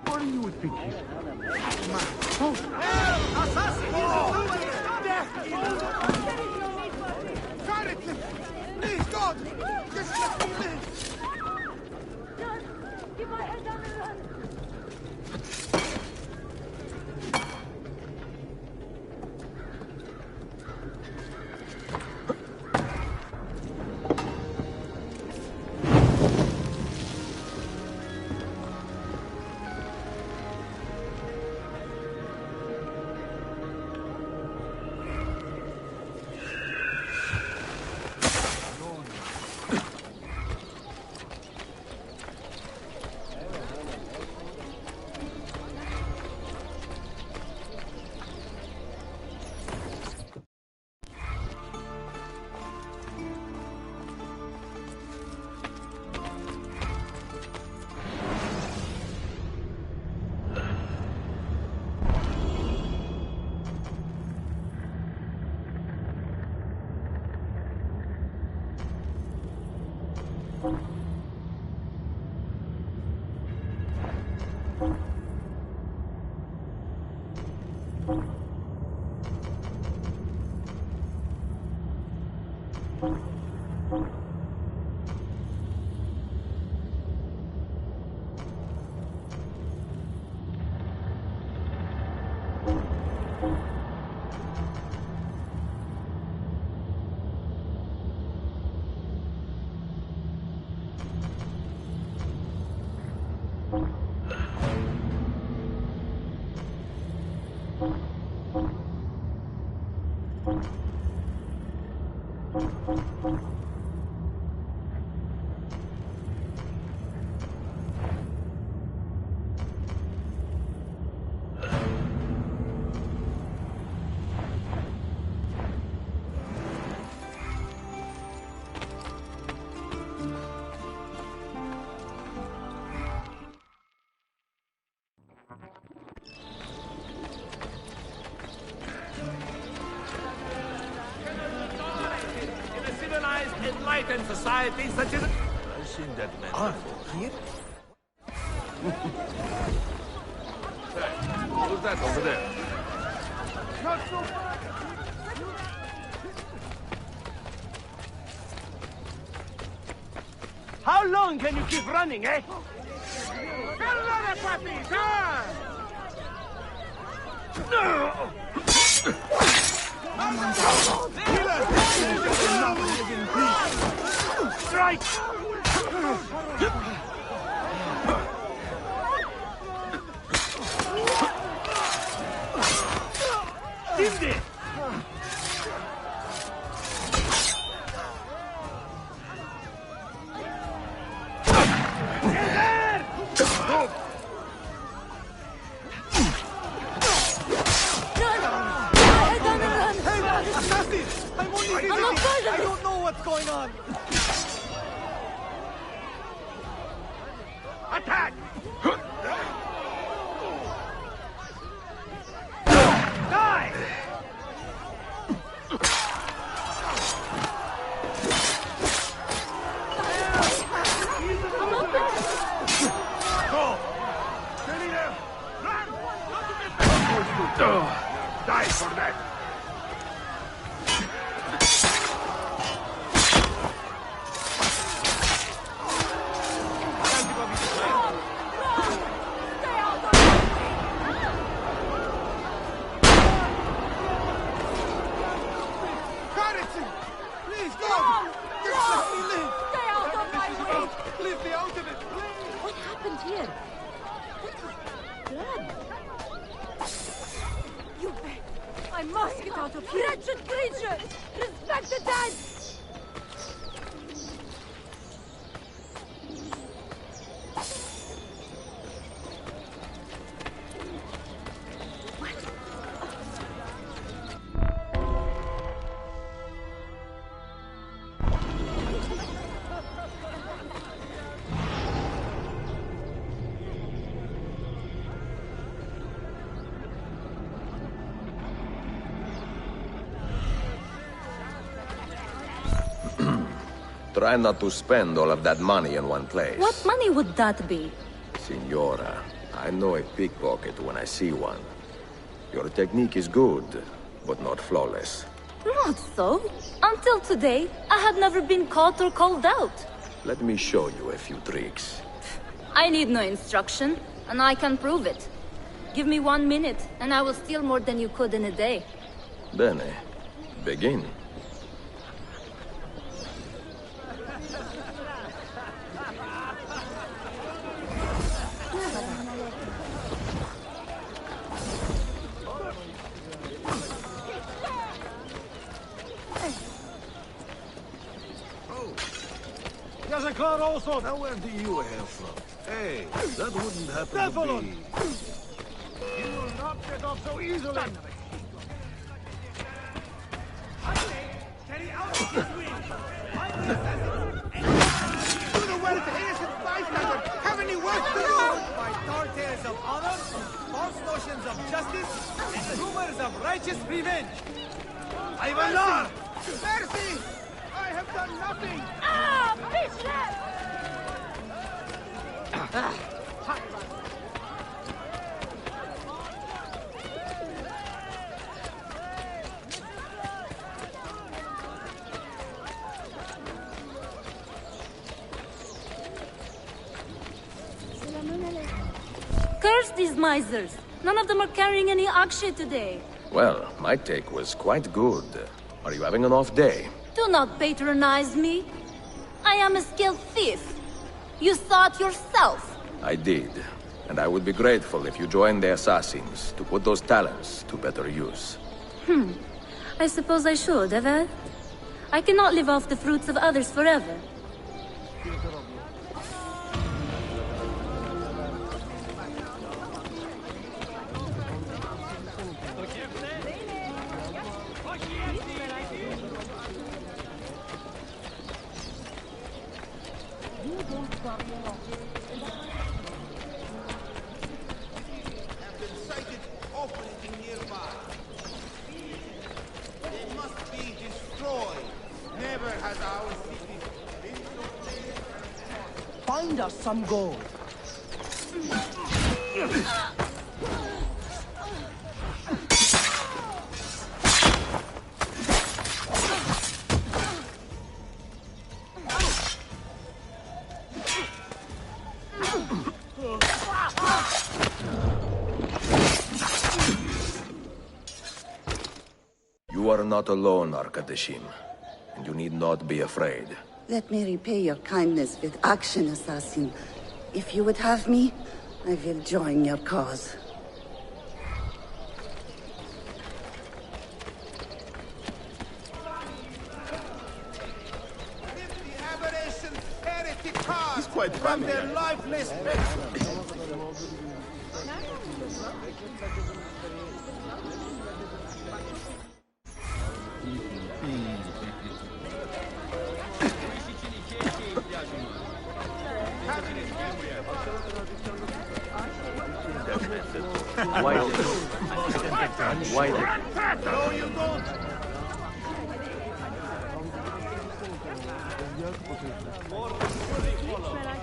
What are you thinking? Please, God! Just let me live! Keep my head down and run! enlightened society such as... I've seen that man before. Here? Hey, who's that over there? How long can you keep running, eh? Strike! Dimdi! I don't know what's going on. Attack! Die! Go! Steady there! Run! Die for that! Please, God! Just let me live! Stay out of my way! Leave me out of it, please! What happened here? Blood? You... I must get out of here! Wretched creature! Respect the dead! Try not to spend all of that money in one place. What money would that be? Signora, I know a pickpocket when I see one. Your technique is good, but not flawless. Not so. Until today, I had never been caught or called out. Let me show you a few tricks. I need no instruction, and I can prove it. Give me 1 minute, and I will steal more than you could in a day. Bene. Begin. Also, now where do you hail from? Hey, that wouldn't happen to be... You will not get off so easily! Carry out this way! Do the well to innocent bystanders! Have any work to do? By tall tales of honor, false notions of justice, and rumors of righteous revenge! Ivanar! Mercy! I have done nothing! Ah! Bitch! Curse these misers! None of them are carrying any akshay today. Well, my take was quite good. Are you having an off day? Do not patronize me. I am a skilled thief. You saw it yourself. I did. And I would be grateful if you joined the assassins to put those talents to better use. I suppose I should, have I? I cannot live off the fruits of others forever. They must be destroyed. Never has our city find us some gold. You are not alone, Arkadashim, and you need not be afraid. Let me repay your kindness with action, assassin. If you would have me, I will join your cause. He's quite from their lifeless No, you don't!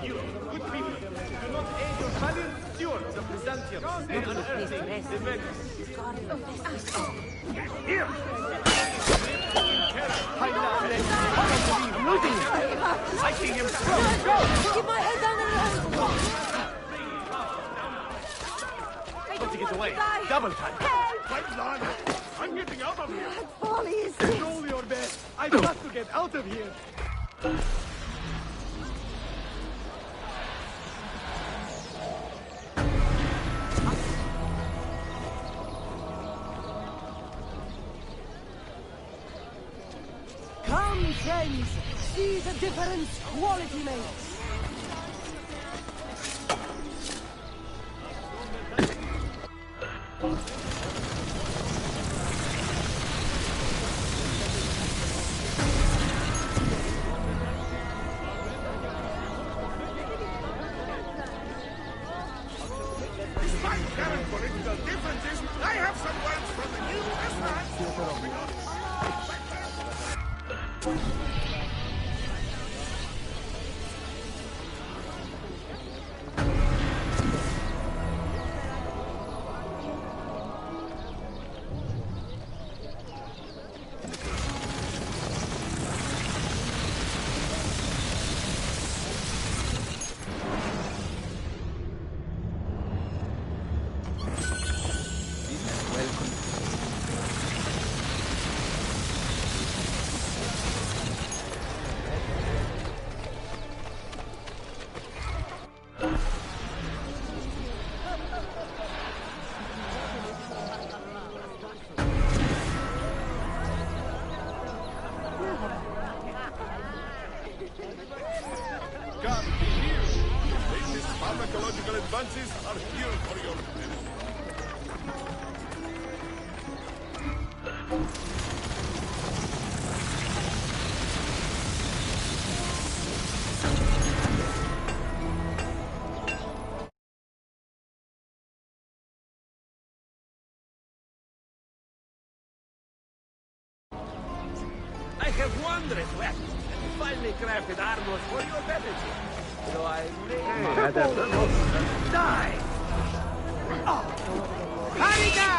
You, good people, do not aid your valiant stewards of Byzantium in unearthing the Vegas. Here! I'm losing him! I see him! Go! Keep my head down and run! Let's get away! Double time! Wait, Lord! I'm getting out of here! Folly is Control your best! I've got to get out of here! Come, friends! See the difference quality makes! Despite current political differences, I have some words from the new Come, be here. Latest pharmacological advances are here for your benefit. I have wondrous weapons and finely crafted armors for your benefit. So I may die! Harika!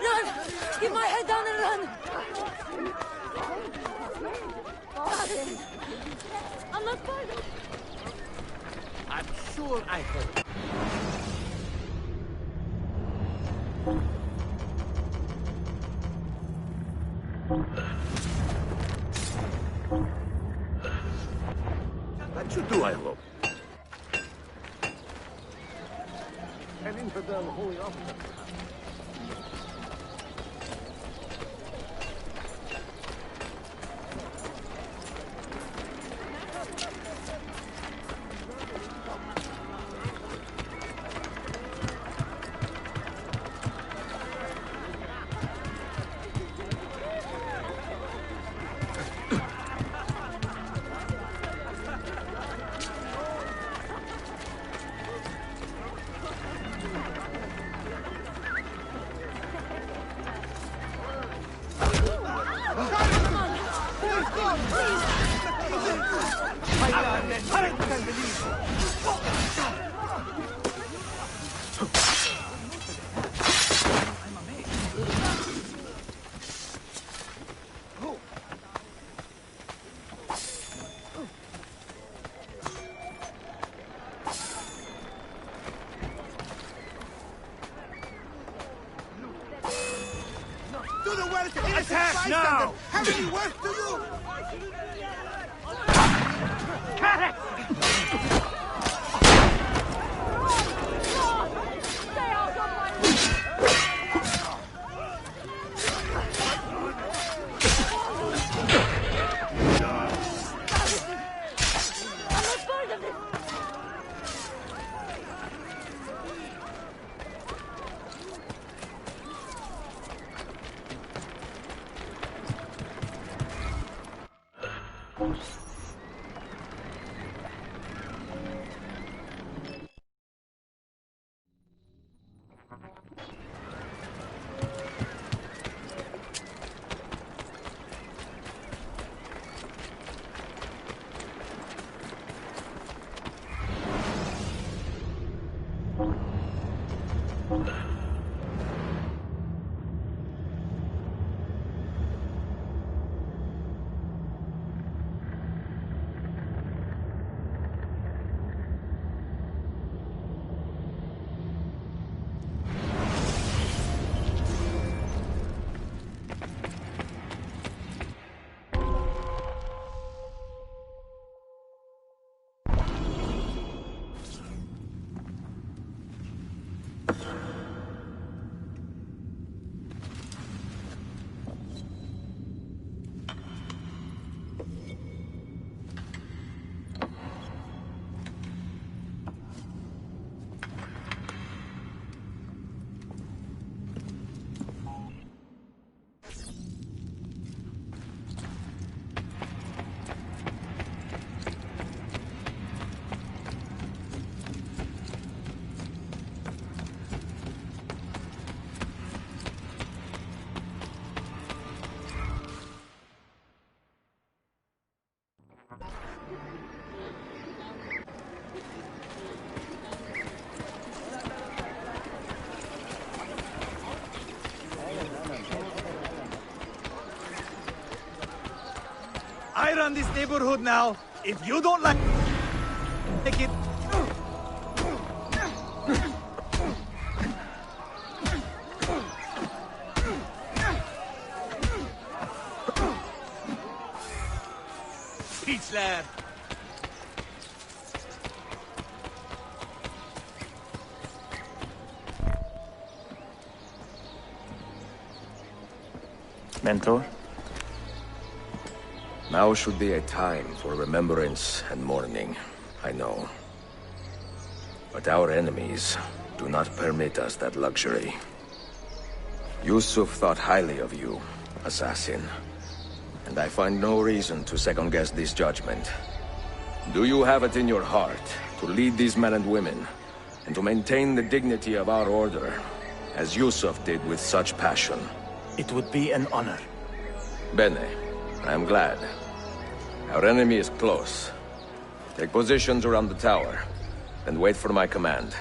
Run! Keep my head down and run! I'm not part of it. I'm sure I heard. That should do, I hope. An infidel holy officer. Attack now! Have any work to you? I run this neighborhood now. If you don't like it... Peach lad. Mentor? Now should be a time for remembrance and mourning, I know. But our enemies do not permit us that luxury. Yusuf thought highly of you, assassin. And I find no reason to second-guess this judgment. Do you have it in your heart to lead these men and women, and to maintain the dignity of our order, as Yusuf did with such passion? It would be an honor. Bene, I am glad. Our enemy is close. Take positions around the tower, and wait for my command.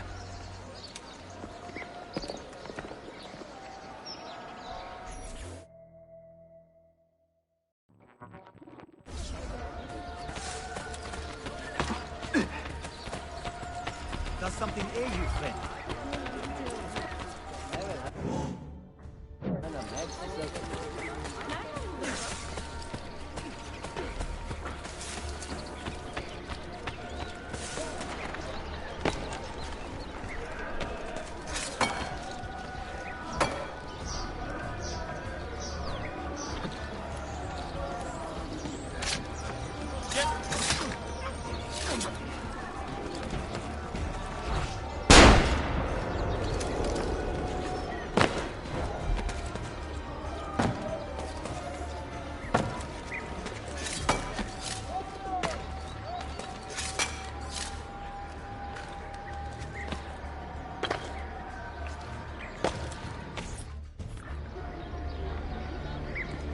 Does something ail you, friend?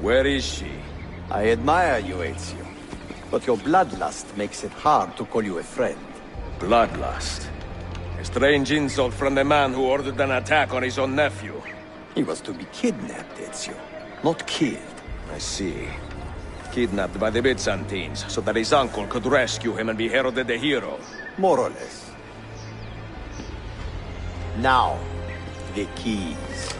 Where is she? I admire you, Ezio. But your bloodlust makes it hard to call you a friend. Bloodlust? A strange insult from the man who ordered an attack on his own nephew. He was to be kidnapped, Ezio, not killed. I see. Kidnapped by the Byzantines, so that his uncle could rescue him and be heralded a hero. More or less. Now, the keys.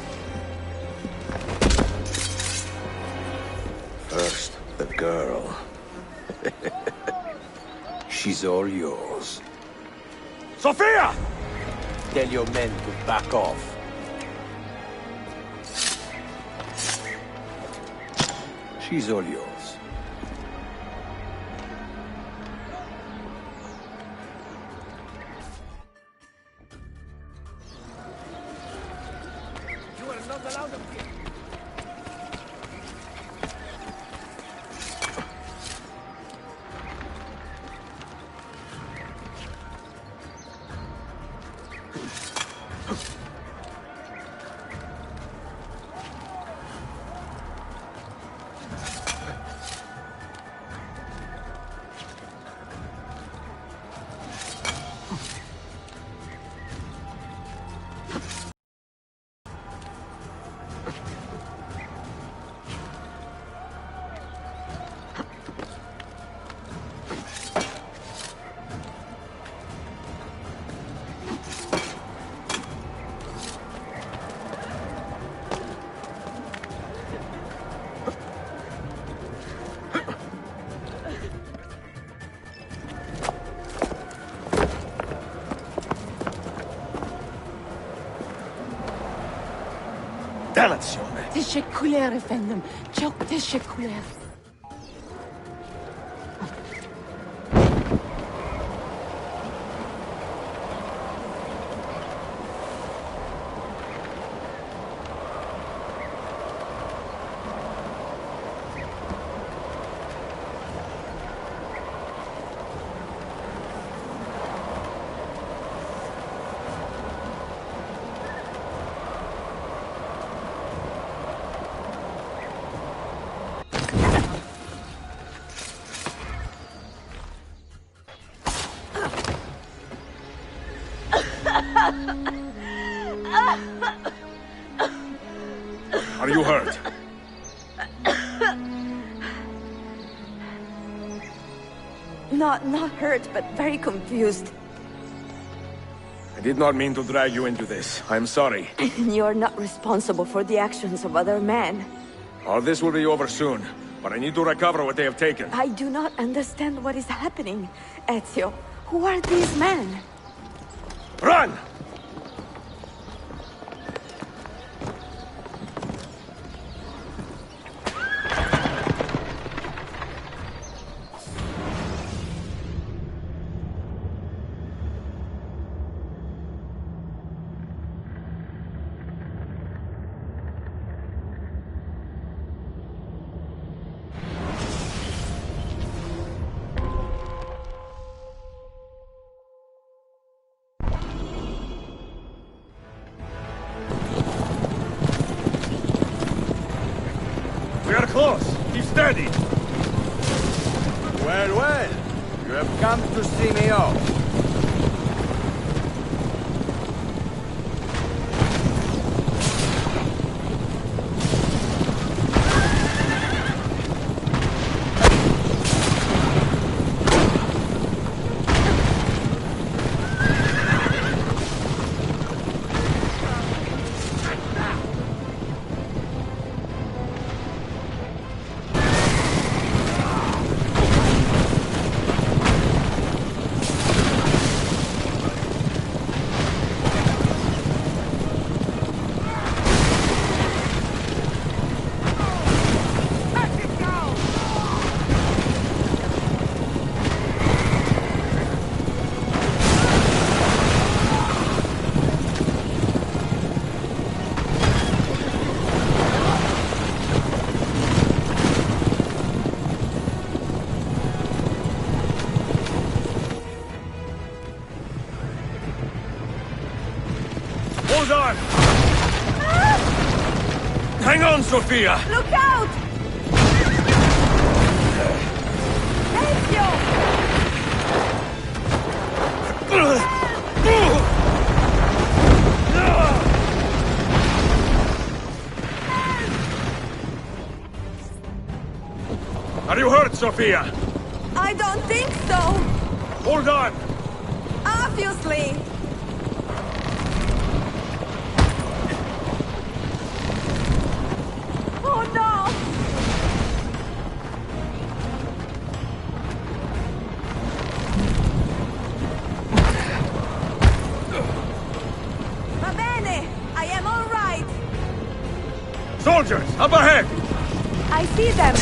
First, the girl. She's all yours. Sophia! Tell your men to back off. She's all yours. You are not allowed up here. Dannazione! تشكلها يا فندم. çok teşekkürler. Are you hurt? Not hurt, but very confused. I did not mean to drag you into this. I'm sorry. You're not responsible for the actions of other men. All this will be over soon, but I need to recover what they have taken. I do not understand what is happening. Ezio, who are these men? Run! We are close. Keep steady. Well, well. You have come to see me off. Hold on! Hang on, Sophia! Look out! Ezio! Are you hurt, Sophia? I don't think so. Hold on! Obviously. Oh no! Soldiers, up ahead! I see them!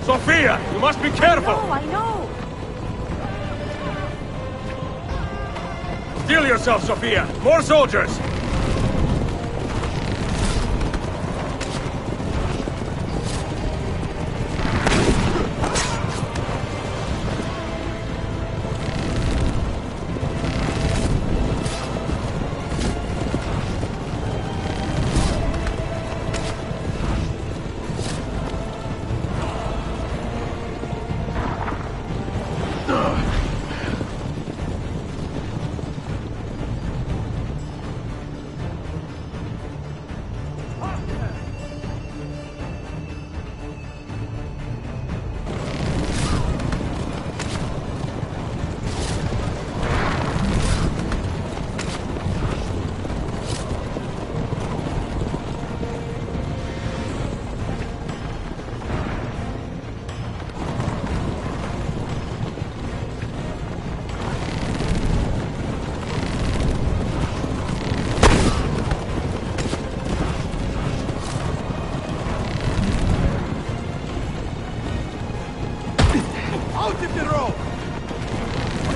Sophia, you must be careful! No, I know! Steel yourself, Sophia! More soldiers!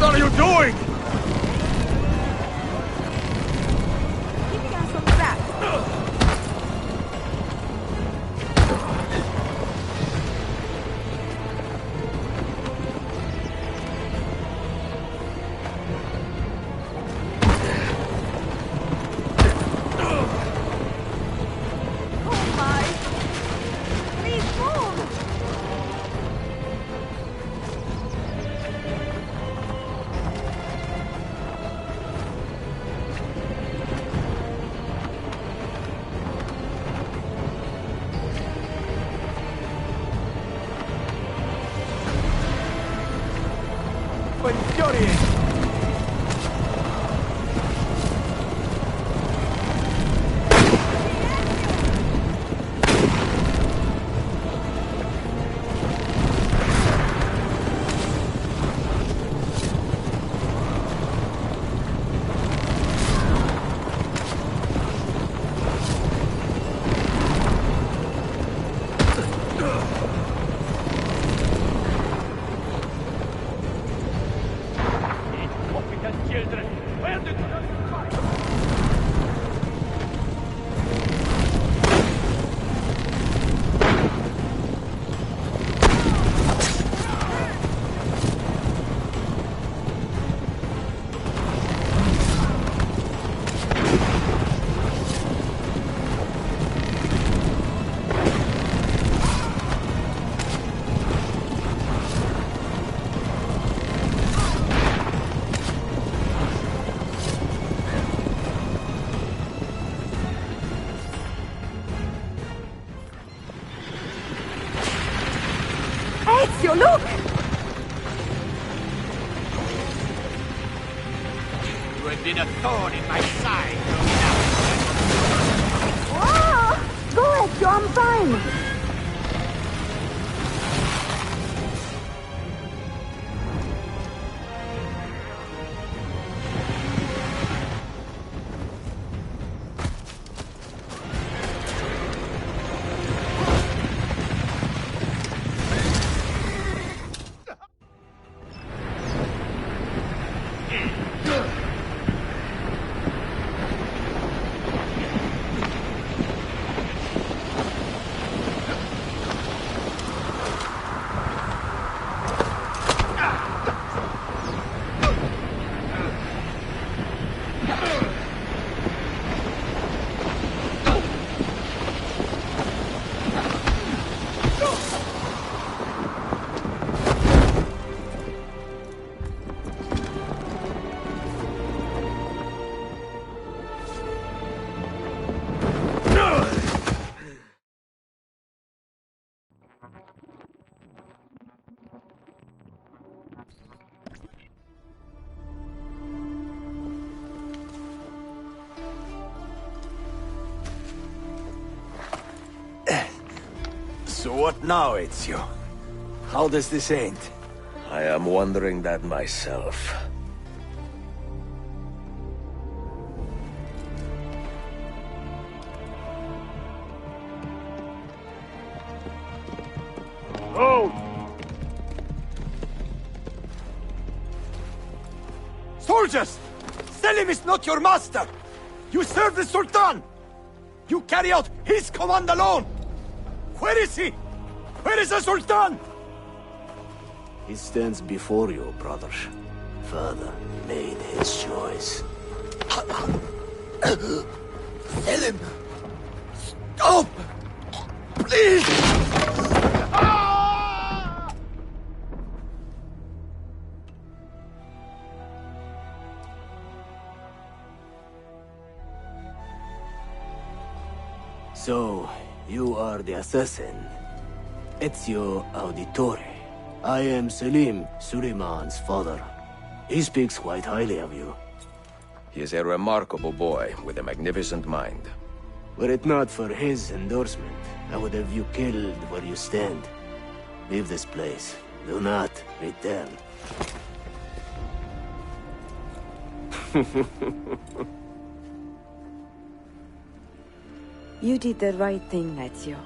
What are you doing? Keeping us on track. Oh my! Please move! Infuriating! Ezio, look! You have been a thorn in my side. Go, Ezio, I'm fine! What now, Ezio? How does this end? I am wondering that myself. Oh! Soldiers! Selim is not your master! You serve the Sultan! You carry out his command alone! Where is he? Where is the Sultan? He stands before you, brother. Father made his choice. Selim! Stop! Please! So, you are the assassin. Ezio Auditore. I am Selim, Suleiman's father. He speaks quite highly of you. He is a remarkable boy with a magnificent mind. Were it not for his endorsement, I would have you killed where you stand. Leave this place. Do not return. You did the right thing, Ezio.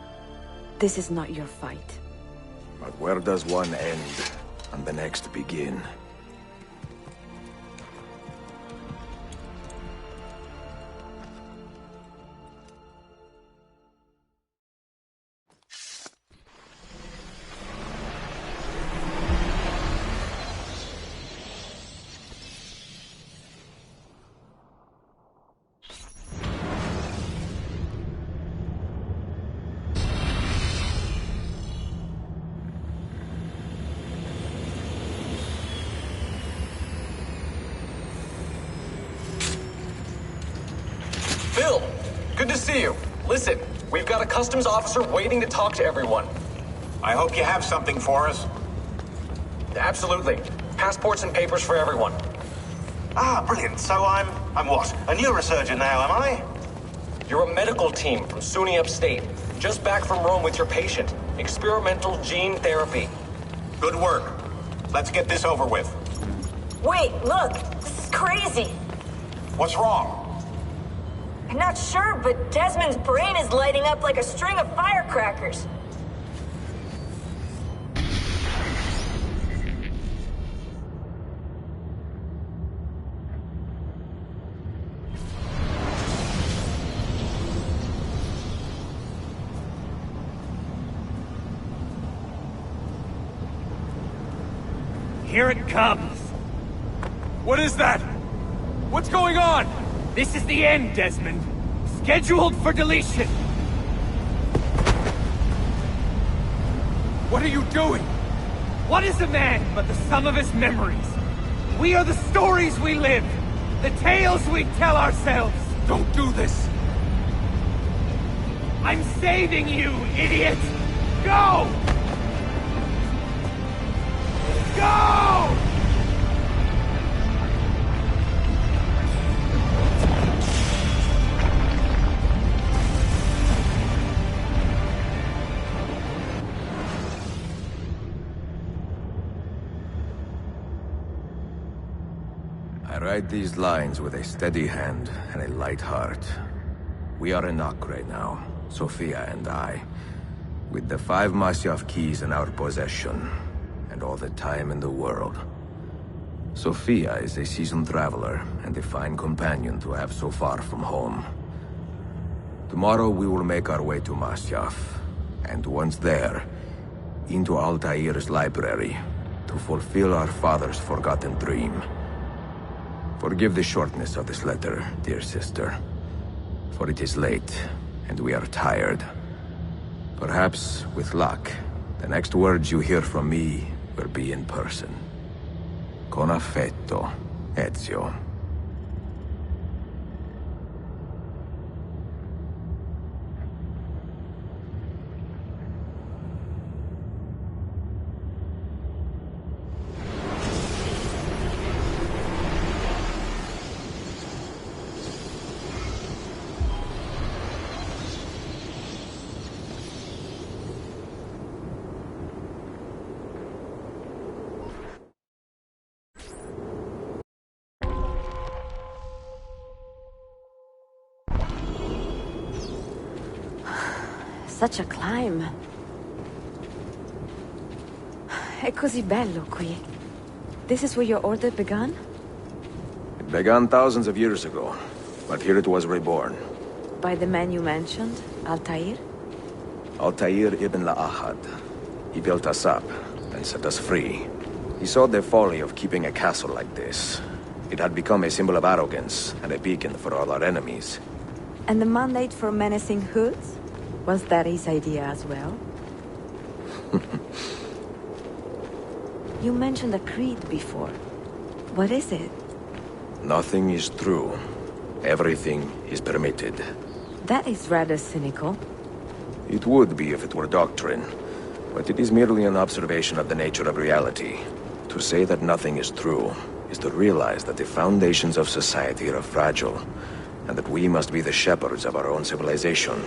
This is not your fight. But where does one end and the next begin? Bill, good to see you. Listen, we've got a customs officer waiting to talk to everyone. I hope you have something for us. Absolutely. Passports and papers for everyone. Ah, brilliant. So I'm what? A neurosurgeon now, am I? You're a medical team from SUNY Upstate. Just back from Rome with your patient. Experimental gene therapy. Good work. Let's get this over with. Wait, look! This is crazy! What's wrong? I'm not sure, but Desmond's brain is lighting up like a string of firecrackers. Here it comes! What is that? What's going on? This is the end, Desmond. Scheduled for deletion. What are you doing? What is a man but the sum of his memories? We are the stories we live, the tales we tell ourselves. Don't do this. I'm saving you, idiot! Go! Go! I write these lines with a steady hand and a light heart. We are in Acre now, Sofia and I, with the 5 Masyaf keys in our possession, and all the time in the world. Sofia is a seasoned traveler, and a fine companion to have so far from home. Tomorrow we will make our way to Masyaf, and once there, into Altair's library, to fulfill our father's forgotten dream. Forgive the shortness of this letter, dear sister, for it is late, and we are tired. Perhaps, with luck, the next words you hear from me will be in person. Con affetto, Ezio. Such a climb. È così bello qui. This is where your order began? It began thousands of years ago, but here it was reborn. By the man you mentioned, Altair? Altair ibn La'ahad. He built us up, and set us free. He saw the folly of keeping a castle like this. It had become a symbol of arrogance, and a beacon for all our enemies. And the mandate for menacing hoods? Was that his idea as well? You mentioned a creed before. What is it? Nothing is true. Everything is permitted. That is rather cynical. It would be if it were doctrine, but it is merely an observation of the nature of reality. To say that nothing is true is to realize that the foundations of society are fragile, and that we must be the shepherds of our own civilization.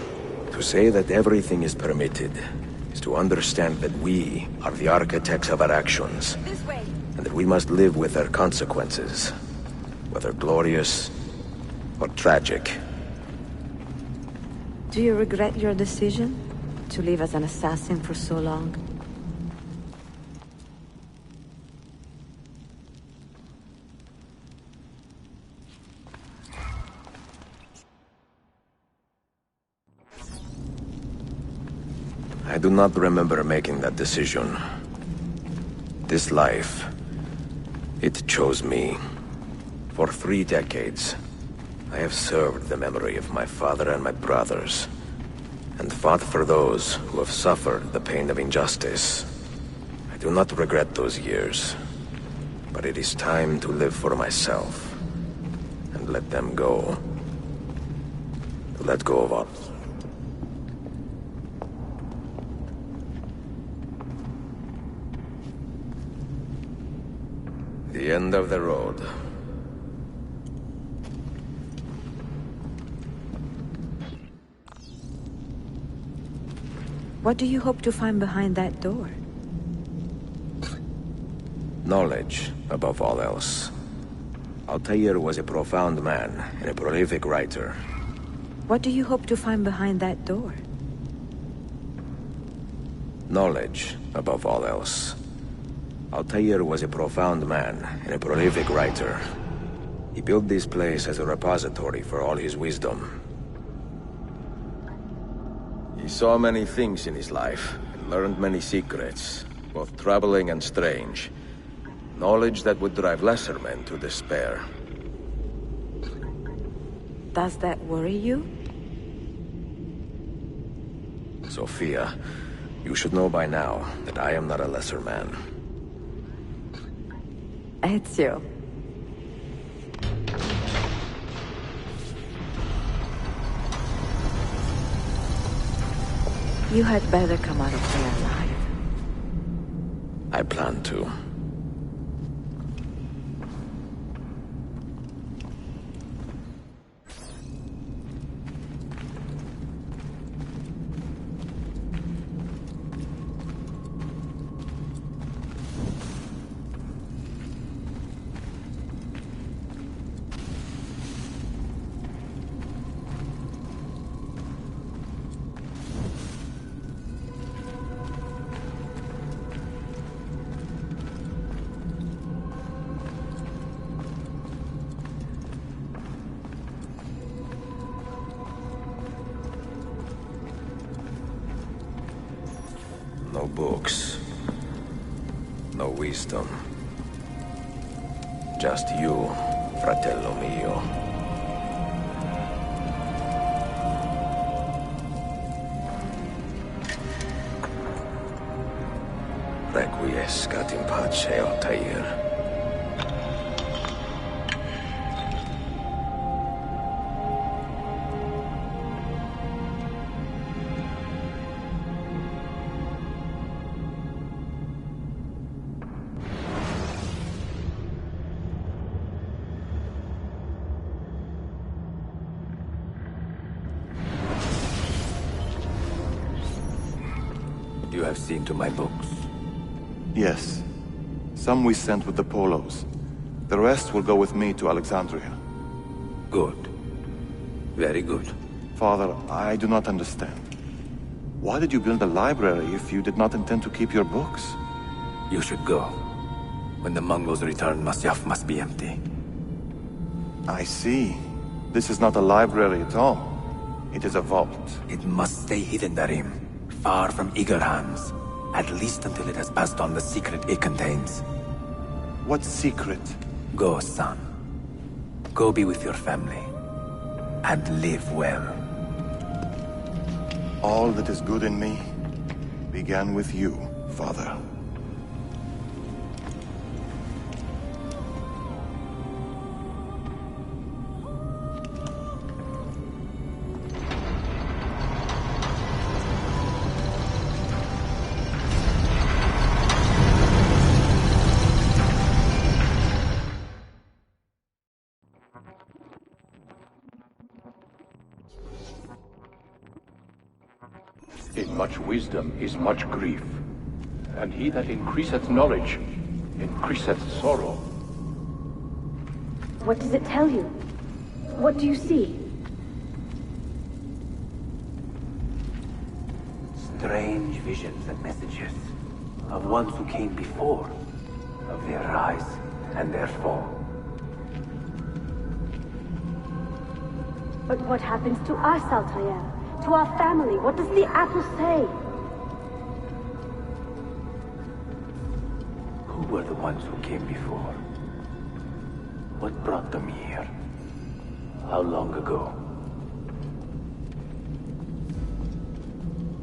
To say that everything is permitted is to understand that we are the architects of our actions, and that we must live with their consequences, whether glorious or tragic. Do you regret your decision to live as an assassin for so long? I do not remember making that decision. This life, it chose me. For 3 decades, I have served the memory of my father and my brothers, and fought for those who have suffered the pain of injustice. I do not regret those years, but it is time to live for myself, and let them go. To let go of all. The end of the road. What do you hope to find behind that door? Knowledge, above all else. Altair was a profound man and a prolific writer. What do you hope to find behind that door? Knowledge, above all else. Altair was a profound man and a prolific writer. He built this place as a repository for all his wisdom. He saw many things in his life, and learned many secrets, both troubling and strange. Knowledge that would drive lesser men to despair. Does that worry you? Sophia, you should know by now that I am not a lesser man. Ezio. You had better come out of there alive. I plan to. No books. No wisdom. Just you, fratello mio. Requiescat in pace, Altair. You have seen to my books? Yes. Some we sent with the Polos. The rest will go with me to Alexandria. Good. Very good. Father, I do not understand. Why did you build a library if you did not intend to keep your books? You should go. When the Mongols return, Masyaf must be empty. I see. This is not a library at all. It is a vault. It must stay hidden, Darim. Far from eager hands. At least until it has passed on the secret it contains. What secret? Go, son. Go be with your family. And live well. All that is good in me began with you, Father. In much wisdom is much grief, and he that increaseth knowledge increaseth sorrow. What does it tell you? What do you see? Strange visions and messages of ones who came before, of their rise and their fall. But what happens to us, Altair? To our family? What does the apple say? Who were the ones who came before? What brought them here? How long ago?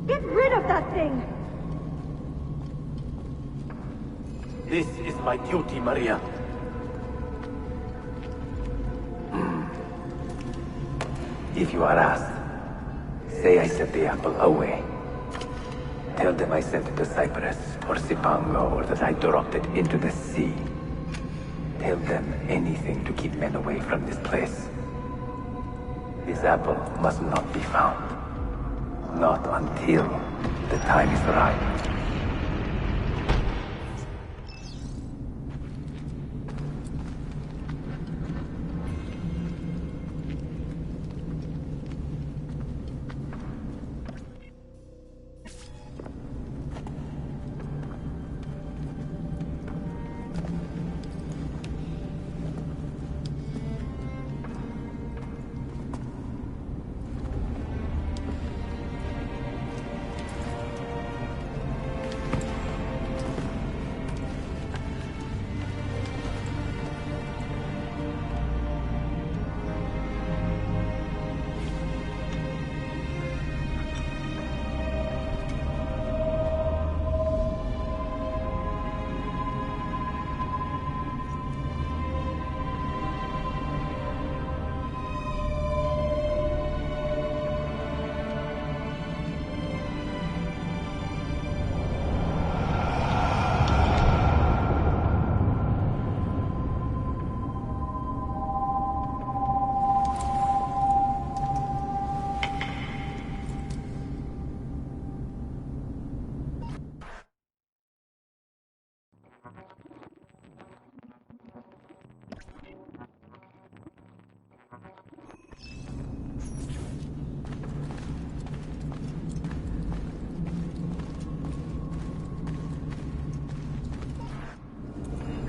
Get rid of that thing! This is my duty, Maria. If you are asked, say I set the apple away. Tell them I sent it to Cyprus, or Cipango, or that I dropped it into the sea. Tell them anything to keep men away from this place. This apple must not be found. Not until the time is right.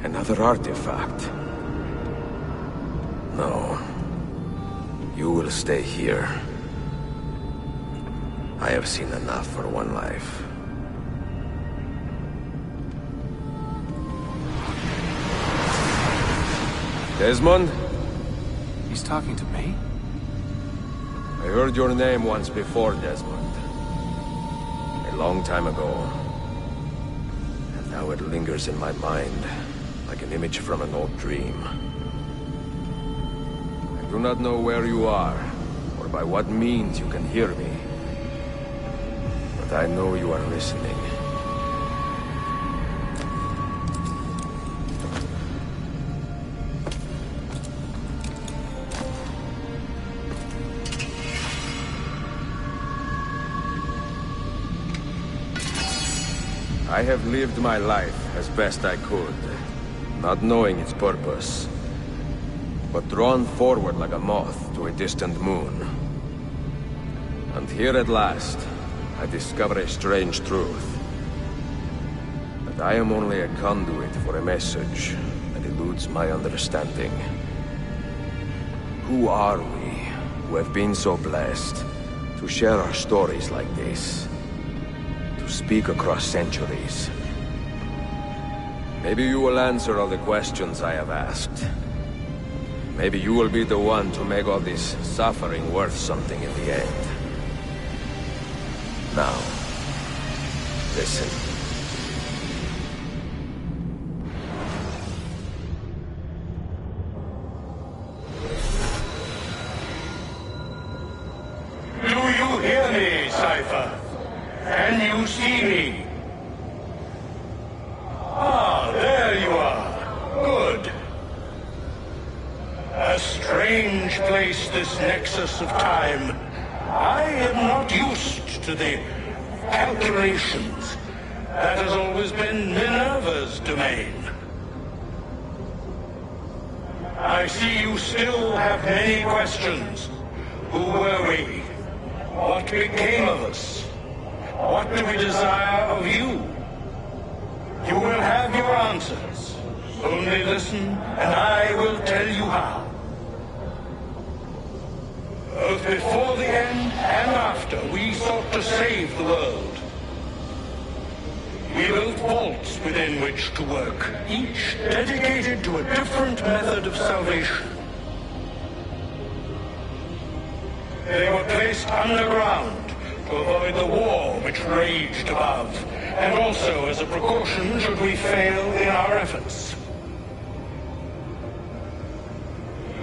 Another artifact. No. You will stay here. I have seen enough for one life. Desmond? He's talking to me? I heard your name once before, Desmond. A long time ago. And now it lingers in my mind, like an image from an old dream. I do not know where you are, or by what means you can hear me. But I know you are listening. I have lived my life as best I could, not knowing its purpose, but drawn forward like a moth to a distant moon. And here at last, I discover a strange truth. That I am only a conduit for a message that eludes my understanding. Who are we, who have been so blessed, to share our stories like this? To speak across centuries? Maybe you will answer all the questions I have asked. Maybe you will be the one to make all this suffering worth something in the end. Now, listen. Do you hear me, Cypher? Can you see me? Ah, there you are. Good. A strange place, this nexus of time. I am not used to the calculations. That has always been Minerva's domain. I see you still have many questions. Who were we? What became of us? What do we desire of you? You will have your answers. Only listen, and I will tell you how. Both before the end and after, we sought to save the world. We built vaults within which to work, each dedicated to a different method of salvation. They were placed underground to avoid the war which raged above, and also as a precaution should we fail in our efforts.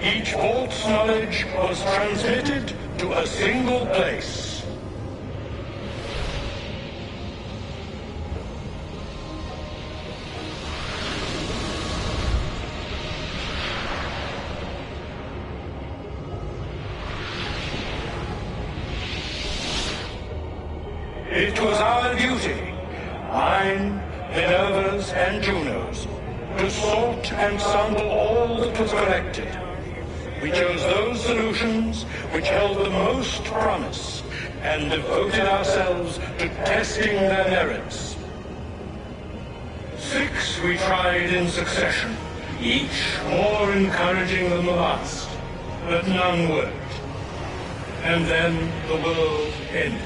Each vault's knowledge was transmitted to a single place. It was our duty, mine, Minerva's, and Juno's, to sort and sample all that was collected. We chose those solutions which held the most promise, and devoted ourselves to testing their merits. 6 we tried in succession, each more encouraging than the last, but none worked. And then the world ended.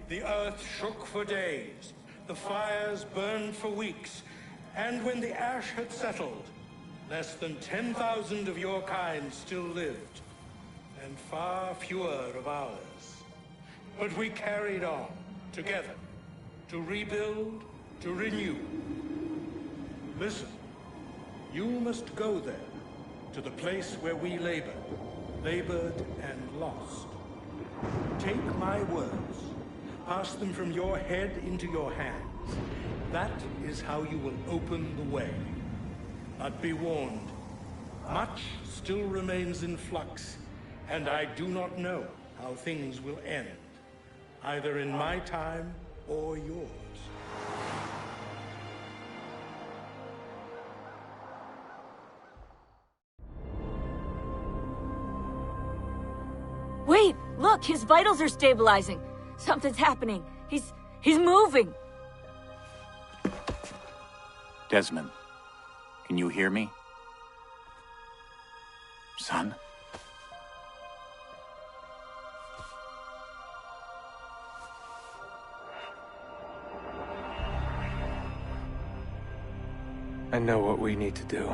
The earth shook for days, the fires burned for weeks, and when the ash had settled, less than 10,000 of your kind still lived, and far fewer of ours. But we carried on, together, to rebuild, to renew. Listen, you must go there, to the place where we labored and lost. Take my words, pass them from your head into your hands. That is how you will open the way. But be warned, much still remains in flux, and I do not know how things will end, either in my time or yours. Wait, look, his vitals are stabilizing. Something's happening. He's moving. Desmond, can you hear me? Son? I know what we need to do.